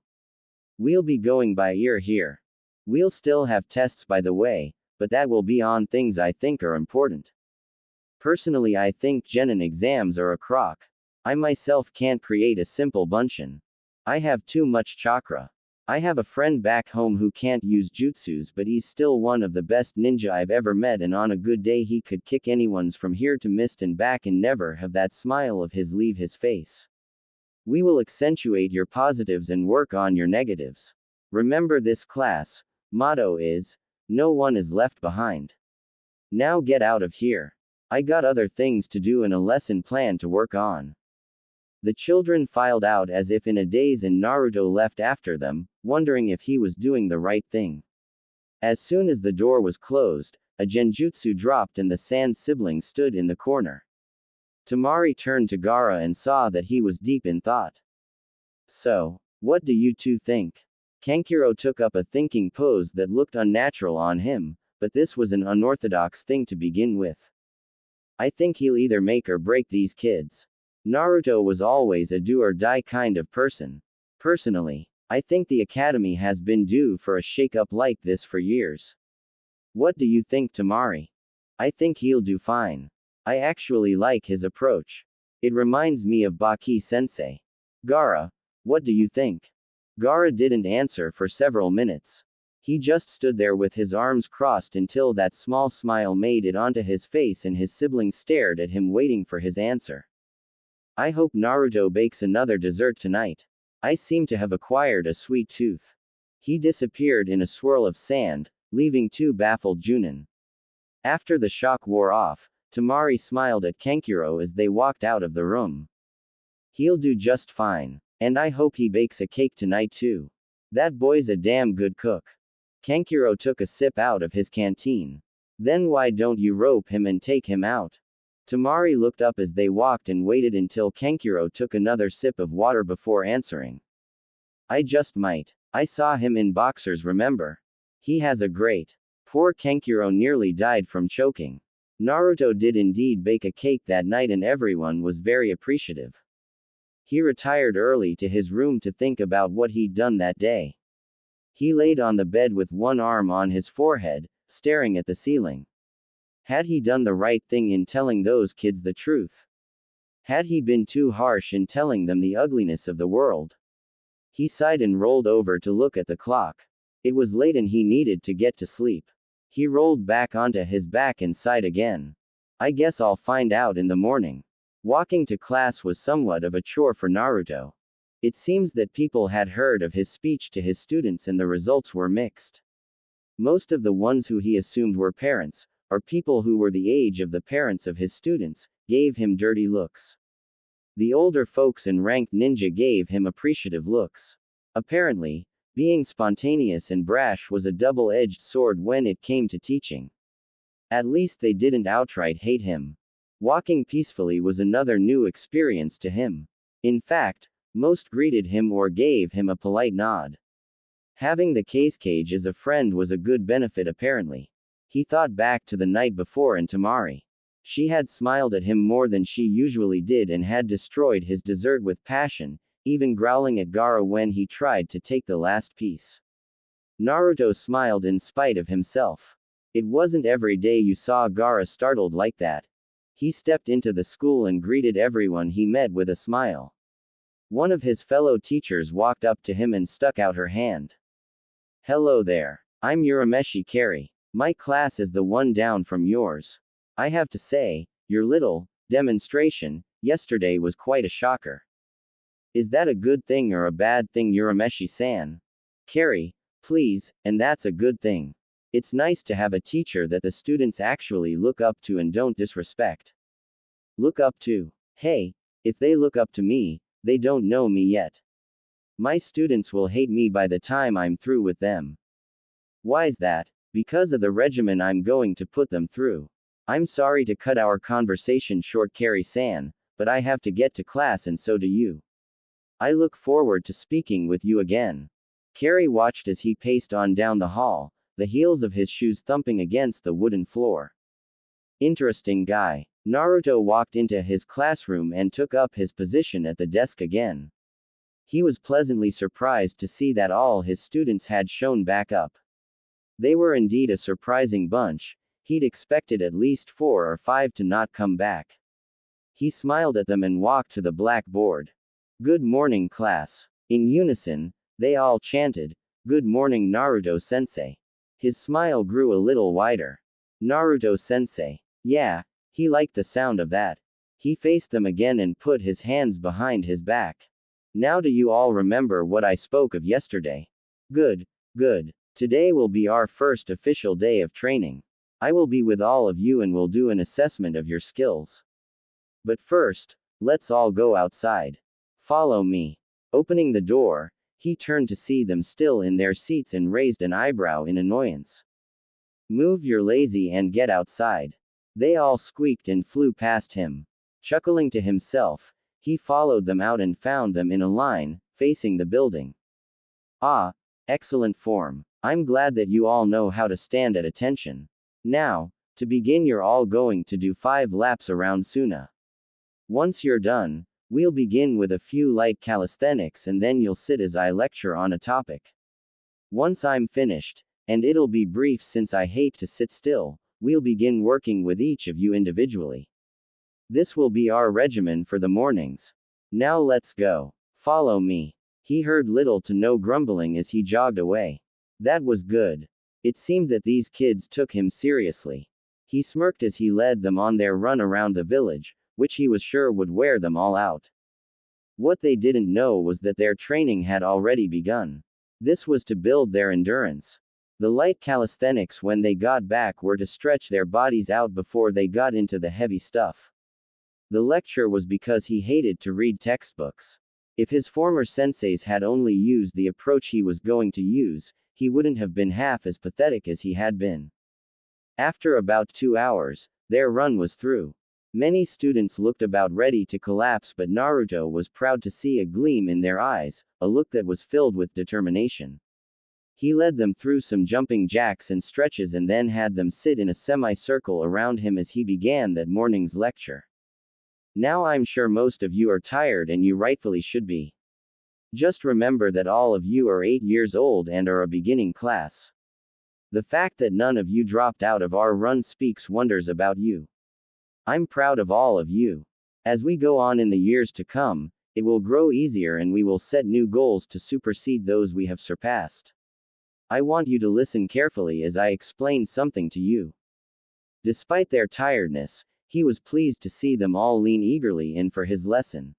We'll be going by ear here. We'll still have tests by the way, but that will be on things I think are important. Personally, I think genin exams are a crock. I myself can't create a simple bunshin. I have too much chakra. I have a friend back home who can't use jutsus, but he's still one of the best ninja I've ever met, and on a good day he could kick anyone's from here to mist and back and never have that smile of his leave his face. We will accentuate your positives and work on your negatives. Remember, this class motto is, no one is left behind. Now get out of here. I got other things to do and a lesson plan to work on. The children filed out as if in a daze, and Naruto left after them, wondering if he was doing the right thing. As soon as the door was closed, a genjutsu dropped and the Sand siblings stood in the corner. Temari turned to Gaara and saw that he was deep in thought. So, what do you two think? Kankuro took up a thinking pose that looked unnatural on him, but this was an unorthodox thing to begin with. I think he'll either make or break these kids. Naruto was always a do-or-die kind of person. Personally, I think the academy has been due for a shake-up like this for years. What do you think, Temari? I think he'll do fine. I actually like his approach. It reminds me of Baki-sensei. Gaara, what do you think? Gaara didn't answer for several minutes. He just stood there with his arms crossed until that small smile made it onto his face and his siblings stared at him waiting for his answer. I hope Naruto bakes another dessert tonight. I seem to have acquired a sweet tooth. He disappeared in a swirl of sand, leaving two baffled Junin. After the shock wore off, Temari smiled at Kankuro as they walked out of the room. He'll do just fine. And I hope he bakes a cake tonight too. That boy's a damn good cook. Kankuro took a sip out of his canteen. Then why don't you rope him and take him out? Temari looked up as they walked and waited until Kankuro took another sip of water before answering. I just might. I saw him in boxers, remember? He has a great. Poor Kankuro nearly died from choking. Naruto did indeed bake a cake that night and everyone was very appreciative. He retired early to his room to think about what he'd done that day. He laid on the bed with one arm on his forehead, staring at the ceiling. Had he done the right thing in telling those kids the truth? Had he been too harsh in telling them the ugliness of the world? He sighed and rolled over to look at the clock. It was late and he needed to get to sleep. He rolled back onto his back and sighed again. I guess I'll find out in the morning. Walking to class was somewhat of a chore for Naruto. It seems that people had heard of his speech to his students and the results were mixed. Most of the ones who he assumed were parents, or people who were the age of the parents of his students, gave him dirty looks. The older folks and ranked ninja gave him appreciative looks. Apparently, being spontaneous and brash was a double-edged sword when it came to teaching. At least they didn't outright hate him. Walking peacefully was another new experience to him. In fact, most greeted him or gave him a polite nod. Having the cage as a friend was a good benefit apparently. He thought back to the night before and Temari. She had smiled at him more than she usually did and had destroyed his dessert with passion, even growling at Gaara when he tried to take the last piece. Naruto smiled in spite of himself. It wasn't every day you saw Gaara startled like that. He stepped into the school and greeted everyone he met with a smile. One of his fellow teachers walked up to him and stuck out her hand. Hello there. I'm Urameshi Kari. My class is the one down from yours. I have to say, your little demonstration yesterday was quite a shocker. Is that a good thing or a bad thing, Urameshi-san? Kari, please, and that's a good thing. It's nice to have a teacher that the students actually look up to and don't disrespect. Look up to? Hey, if they look up to me, they don't know me yet. My students will hate me by the time I'm through with them. Why's that? Because of the regimen I'm going to put them through. I'm sorry to cut our conversation short, Carrie-san, but I have to get to class and so do you. I look forward to speaking with you again. Carrie watched as he paced on down the hall, the heels of his shoes thumping against the wooden floor. Interesting guy. Naruto walked into his classroom and took up his position at the desk again. He was pleasantly surprised to see that all his students had shown back up. They were indeed a surprising bunch. He'd expected at least 4 or 5 to not come back. He smiled at them and walked to the blackboard. Good morning, class. In unison, they all chanted, "Good morning, Naruto-sensei." His smile grew a little wider. Naruto-sensei. Yeah, he liked the sound of that. He faced them again and put his hands behind his back. Now do you all remember what I spoke of yesterday? Good, good. Today will be our first official day of training. I will be with all of you and will do an assessment of your skills. But first, let's all go outside. Follow me. Opening the door, he turned to see them still in their seats and raised an eyebrow in annoyance. Move your lazy and get outside. They all squeaked and flew past him. Chuckling to himself, he followed them out and found them in a line, facing the building. Ah, excellent form. I'm glad that you all know how to stand at attention. Now, to begin, you're all going to do 5 laps around Suna. Once you're done, we'll begin with a few light calisthenics and then you'll sit as I lecture on a topic. Once I'm finished, and it'll be brief since I hate to sit still, we'll begin working with each of you individually. This will be our regimen for the mornings. Now let's go. Follow me. He heard little to no grumbling as he jogged away. That was good. It seemed that these kids took him seriously. He smirked as he led them on their run around the village, which he was sure would wear them all out. What they didn't know was that their training had already begun. This was to build their endurance. The light calisthenics when they got back were to stretch their bodies out before they got into the heavy stuff. The lecture was because he hated to read textbooks. If his former senseis had only used the approach he was going to use, he wouldn't have been half as pathetic as he had been. After about 2 hours, their run was through. Many students looked about ready to collapse, but Naruto was proud to see a gleam in their eyes, a look that was filled with determination. He led them through some jumping jacks and stretches and then had them sit in a semicircle around him as he began that morning's lecture. Now I'm sure most of you are tired and you rightfully should be. Just remember that all of you are 8 years old and are a beginning class. The fact that none of you dropped out of our run speaks wonders about you. I'm proud of all of you. As we go on in the years to come, it will grow easier and we will set new goals to supersede those we have surpassed. I want you to listen carefully as I explain something to you. Despite their tiredness, he was pleased to see them all lean eagerly in for his lesson.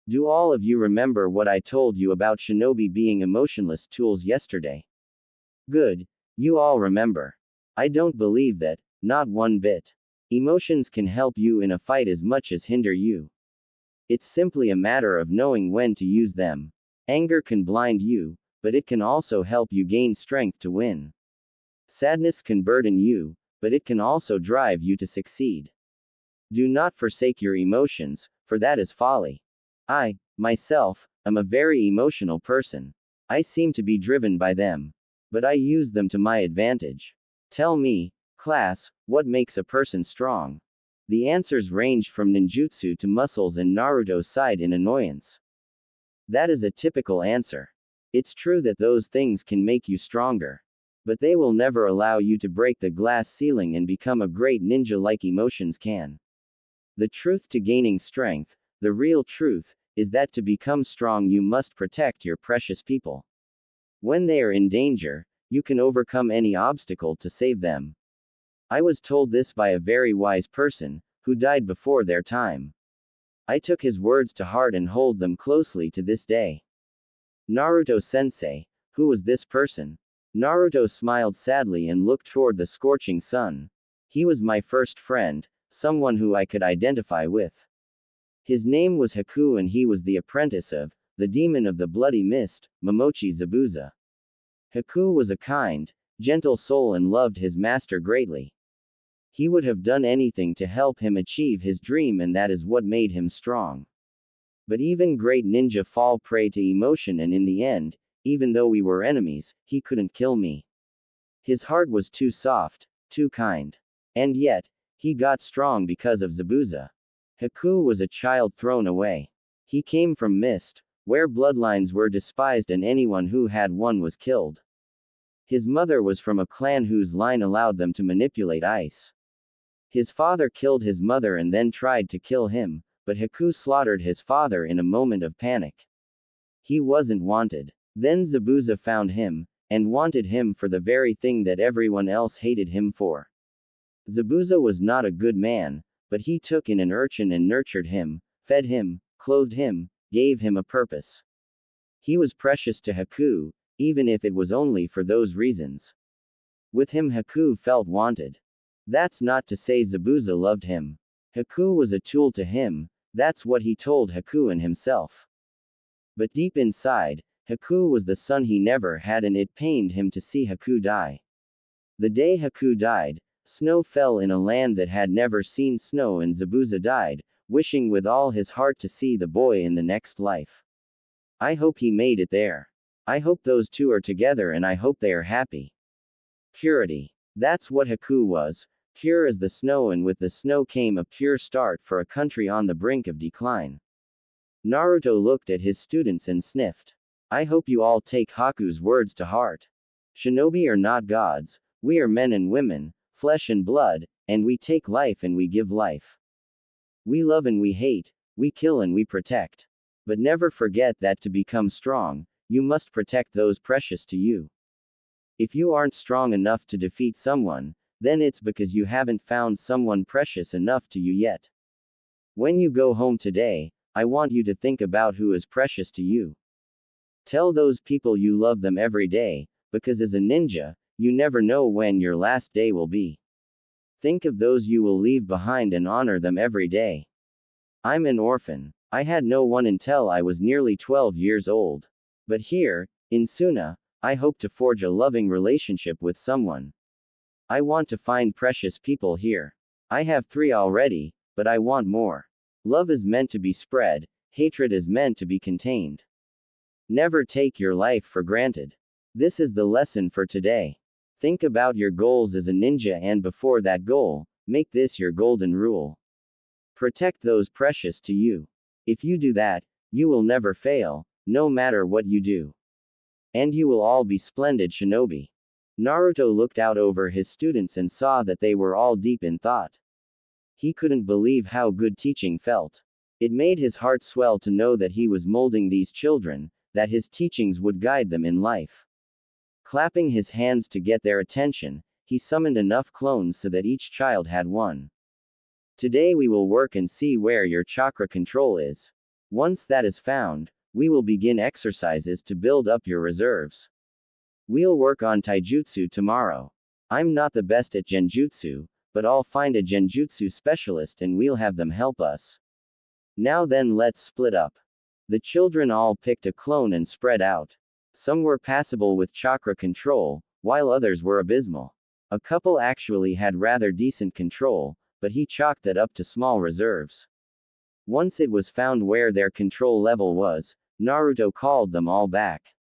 Do all of you remember what I told you about shinobi being emotionless tools yesterday? Good, you all remember. I don't believe that, not one bit. Emotions can help you in a fight as much as hinder you. It's simply a matter of knowing when to use them. Anger can blind you, but it can also help you gain strength to win. Sadness can burden you, but it can also drive you to succeed. Do not forsake your emotions, for that is folly. I, myself, am a very emotional person. I seem to be driven by them. But I use them to my advantage. Tell me, class, what makes a person strong? The answers ranged from ninjutsu to muscles, and Naruto sighed in annoyance. That is a typical answer. It's true that those things can make you stronger. But they will never allow you to break the glass ceiling and become a great ninja like emotions can. The truth to gaining strength, the real truth, is that to become strong you must protect your precious people. When they are in danger, you can overcome any obstacle to save them. I was told this by a very wise person, who died before their time. I took his words to heart and hold them closely to this day. Naruto-sensei, who was this person? Naruto smiled sadly and looked toward the scorching sun. He was my first friend, someone who I could identify with. His name was Haku and he was the apprentice of the demon of the bloody mist, Momochi Zabuza. Haku was a kind, gentle soul and loved his master greatly. He would have done anything to help him achieve his dream, and that is what made him strong. But even great ninja fall prey to emotion, and in the end, even though we were enemies, he couldn't kill me. His heart was too soft, too kind. And yet, he got strong because of Zabuza. Haku was a child thrown away. He came from Mist, where bloodlines were despised and anyone who had one was killed. His mother was from a clan whose line allowed them to manipulate ice. His father killed his mother and then tried to kill him, but Haku slaughtered his father in a moment of panic. He wasn't wanted. Then Zabuza found him, and wanted him for the very thing that everyone else hated him for. Zabuza was not a good man, but he took in an urchin and nurtured him, fed him, clothed him, gave him a purpose. He was precious to Haku, even if it was only for those reasons. With him Haku felt wanted. That's not to say Zabuza loved him. Haku was a tool to him, that's what he told Haku and himself. But deep inside, Haku was the son he never had, and it pained him to see Haku die. The day Haku died, snow fell in a land that had never seen snow, and Zabuza died, wishing with all his heart to see the boy in the next life. I hope he made it there. I hope those two are together, and I hope they are happy. Purity. That's what Haku was, pure as the snow, and with the snow came a pure start for a country on the brink of decline. Naruto looked at his students and sniffed. I hope you all take Haku's words to heart. Shinobi are not gods, we are men and women, flesh and blood, and we take life and we give life. We love and we hate, we kill and we protect. But never forget that to become strong, you must protect those precious to you. If you aren't strong enough to defeat someone, then it's because you haven't found someone precious enough to you yet. When you go home today, I want you to think about who is precious to you. Tell those people you love them every day, because as a ninja, you never know when your last day will be. Think of those you will leave behind and honor them every day. I'm an orphan. I had no one until I was nearly 12 years old. But here, in Suna, I hope to forge a loving relationship with someone. I want to find precious people here. I have 3 already, but I want more. Love is meant to be spread, hatred is meant to be contained. Never take your life for granted. This is the lesson for today. Think about your goals as a ninja, and before that goal, make this your golden rule. Protect those precious to you. If you do that, you will never fail, no matter what you do. And you will all be splendid shinobi. Naruto looked out over his students and saw that they were all deep in thought. He couldn't believe how good teaching felt. It made his heart swell to know that he was molding these children, that his teachings would guide them in life. Clapping his hands to get their attention, he summoned enough clones so that each child had one. Today we will work and see where your chakra control is. Once that is found, we will begin exercises to build up your reserves. We'll work on taijutsu tomorrow. I'm not the best at genjutsu, but I'll find a genjutsu specialist and we'll have them help us. Now then, let's split up. The children all picked a clone and spread out. Some were passable with chakra control, while others were abysmal. A couple actually had rather decent control, but he chalked that up to small reserves. Once it was found where their control level was, Naruto called them all back.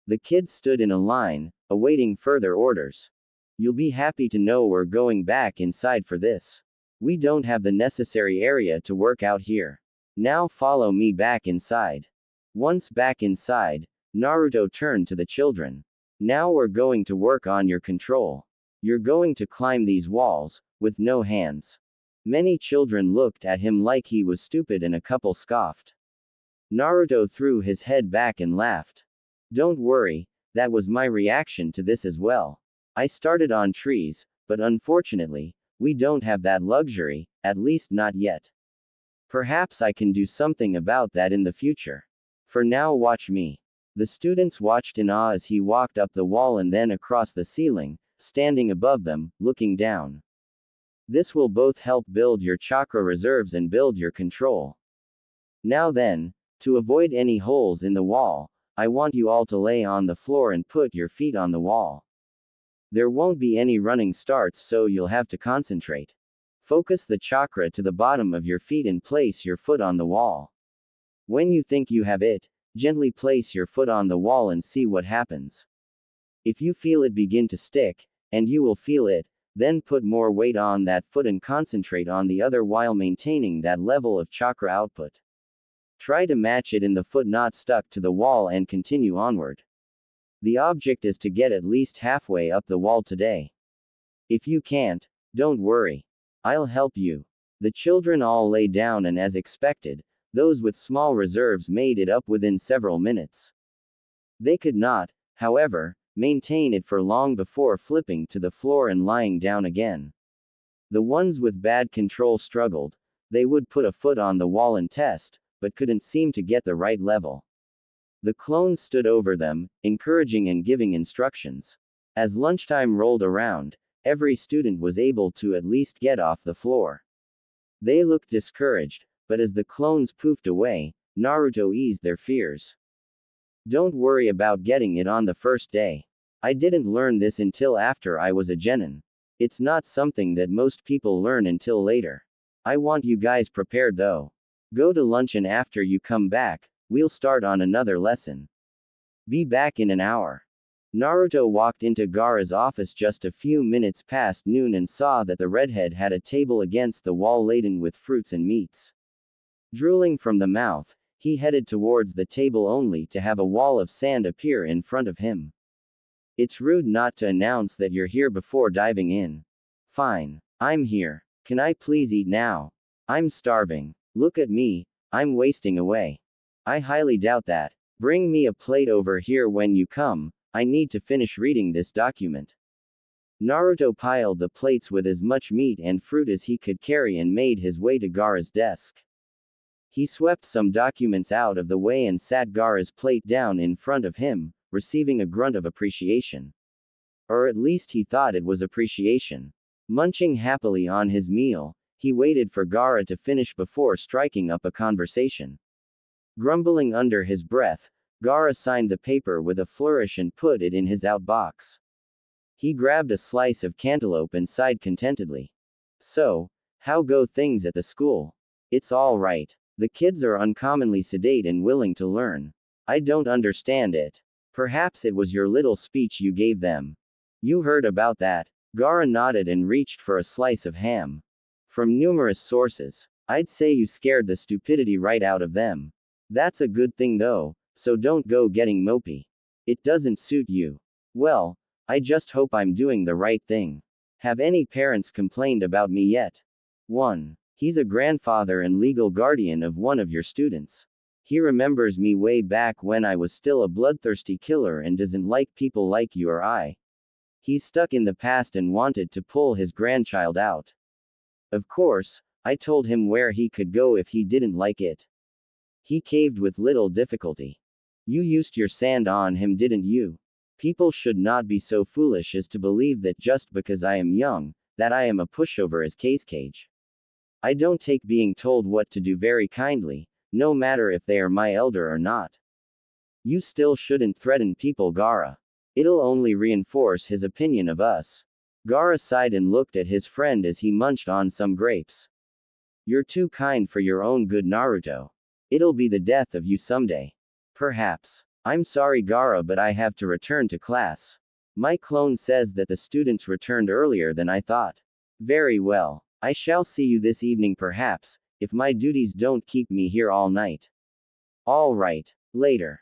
The kids stood in a line, awaiting further orders. You'll be happy to know we're going back inside for this. We don't have the necessary area to work out here. Now follow me back inside. Once back inside, Naruto turned to the children. Now we're going to work on your control. You're going to climb these walls, with no hands. Many children looked at him like he was stupid and a couple scoffed. Naruto threw his head back and laughed. Don't worry, that was my reaction to this as well. I started on trees, but unfortunately, we don't have that luxury, at least not yet. Perhaps I can do something about that in the future. For now, watch me. The students watched in awe as he walked up the wall and then across the ceiling, standing above them, looking down. This will both help build your chakra reserves and build your control. Now then, To avoid any holes in the wall, I want you all to lay on the floor and put your feet on the wall. There won't be any running starts, so you'll have to concentrate. Focus the chakra to the bottom of your feet and place your foot on the wall. When you think you have it, gently place your foot on the wall and see what happens. If you feel it begin to stick, and you will feel it, then put more weight on that foot and concentrate on the other while maintaining that level of chakra output. Try to match it in the foot not stuck to the wall and continue onward. The object is to get at least halfway up the wall today. If you can't, don't worry. I'll help you. The children all lay down, and as expected, those with small reserves made it up within several minutes. They could not, however, maintain it for long before flipping to the floor and lying down again. The ones with bad control struggled. They would put a foot on the wall and test, but couldn't seem to get the right level. The clones stood over them, encouraging and giving instructions. As lunchtime rolled around, every student was able to at least get off the floor. They looked discouraged, but as the clones poofed away, Naruto eased their fears. Don't worry about getting it on the first day. I didn't learn this until after I was a genin. It's not something that most people learn until later. I want you guys prepared though. Go to lunch, and after you come back, we'll start on another lesson. Be back in an hour. Naruto walked into Gaara's office just a few minutes past noon and saw that the redhead had a table against the wall laden with fruits and meats. Drooling from the mouth, he headed towards the table only to have a wall of sand appear in front of him. It's rude not to announce that you're here before diving in. Fine. I'm here. Can I please eat now? I'm starving. Look at me. I'm wasting away. I highly doubt that. Bring me a plate over here when you come. I need to finish reading this document. Naruto piled the plates with as much meat and fruit as he could carry and made his way to Gaara's desk. He swept some documents out of the way and sat Gaara's plate down in front of him, receiving a grunt of appreciation. Or at least he thought it was appreciation. Munching happily on his meal, he waited for Gaara to finish before striking up a conversation. Grumbling under his breath, Gaara signed the paper with a flourish and put it in his outbox. He grabbed a slice of cantaloupe and sighed contentedly. So, how go things at the school? It's all right. The kids are uncommonly sedate and willing to learn. I don't understand it. Perhaps it was your little speech you gave them. You heard about that? Gaara nodded and reached for a slice of ham. From numerous sources, I'd say you scared the stupidity right out of them. That's a good thing though, so don't go getting mopey. It doesn't suit you. Well, I just hope I'm doing the right thing. Have any parents complained about me yet? 1. He's a grandfather and legal guardian of one of your students. He remembers me way back when I was still a bloodthirsty killer and doesn't like people like you or I. He's stuck in the past and wanted to pull his grandchild out. Of course, I told him where he could go if he didn't like it. He caved with little difficulty. You used your sand on him, didn't you? People should not be so foolish as to believe that just because I am young, that I am a pushover as cage. I don't take being told what to do very kindly, no matter if they are my elder or not. You still shouldn't threaten people, Gaara. It'll only reinforce his opinion of us. Gaara sighed and looked at his friend as he munched on some grapes. You're too kind for your own good, Naruto. It'll be the death of you someday. Perhaps. I'm sorry, Gaara, but I have to return to class. My clone says that the students returned earlier than I thought. Very well. I shall see you this evening perhaps, if my duties don't keep me here all night. All right. Later.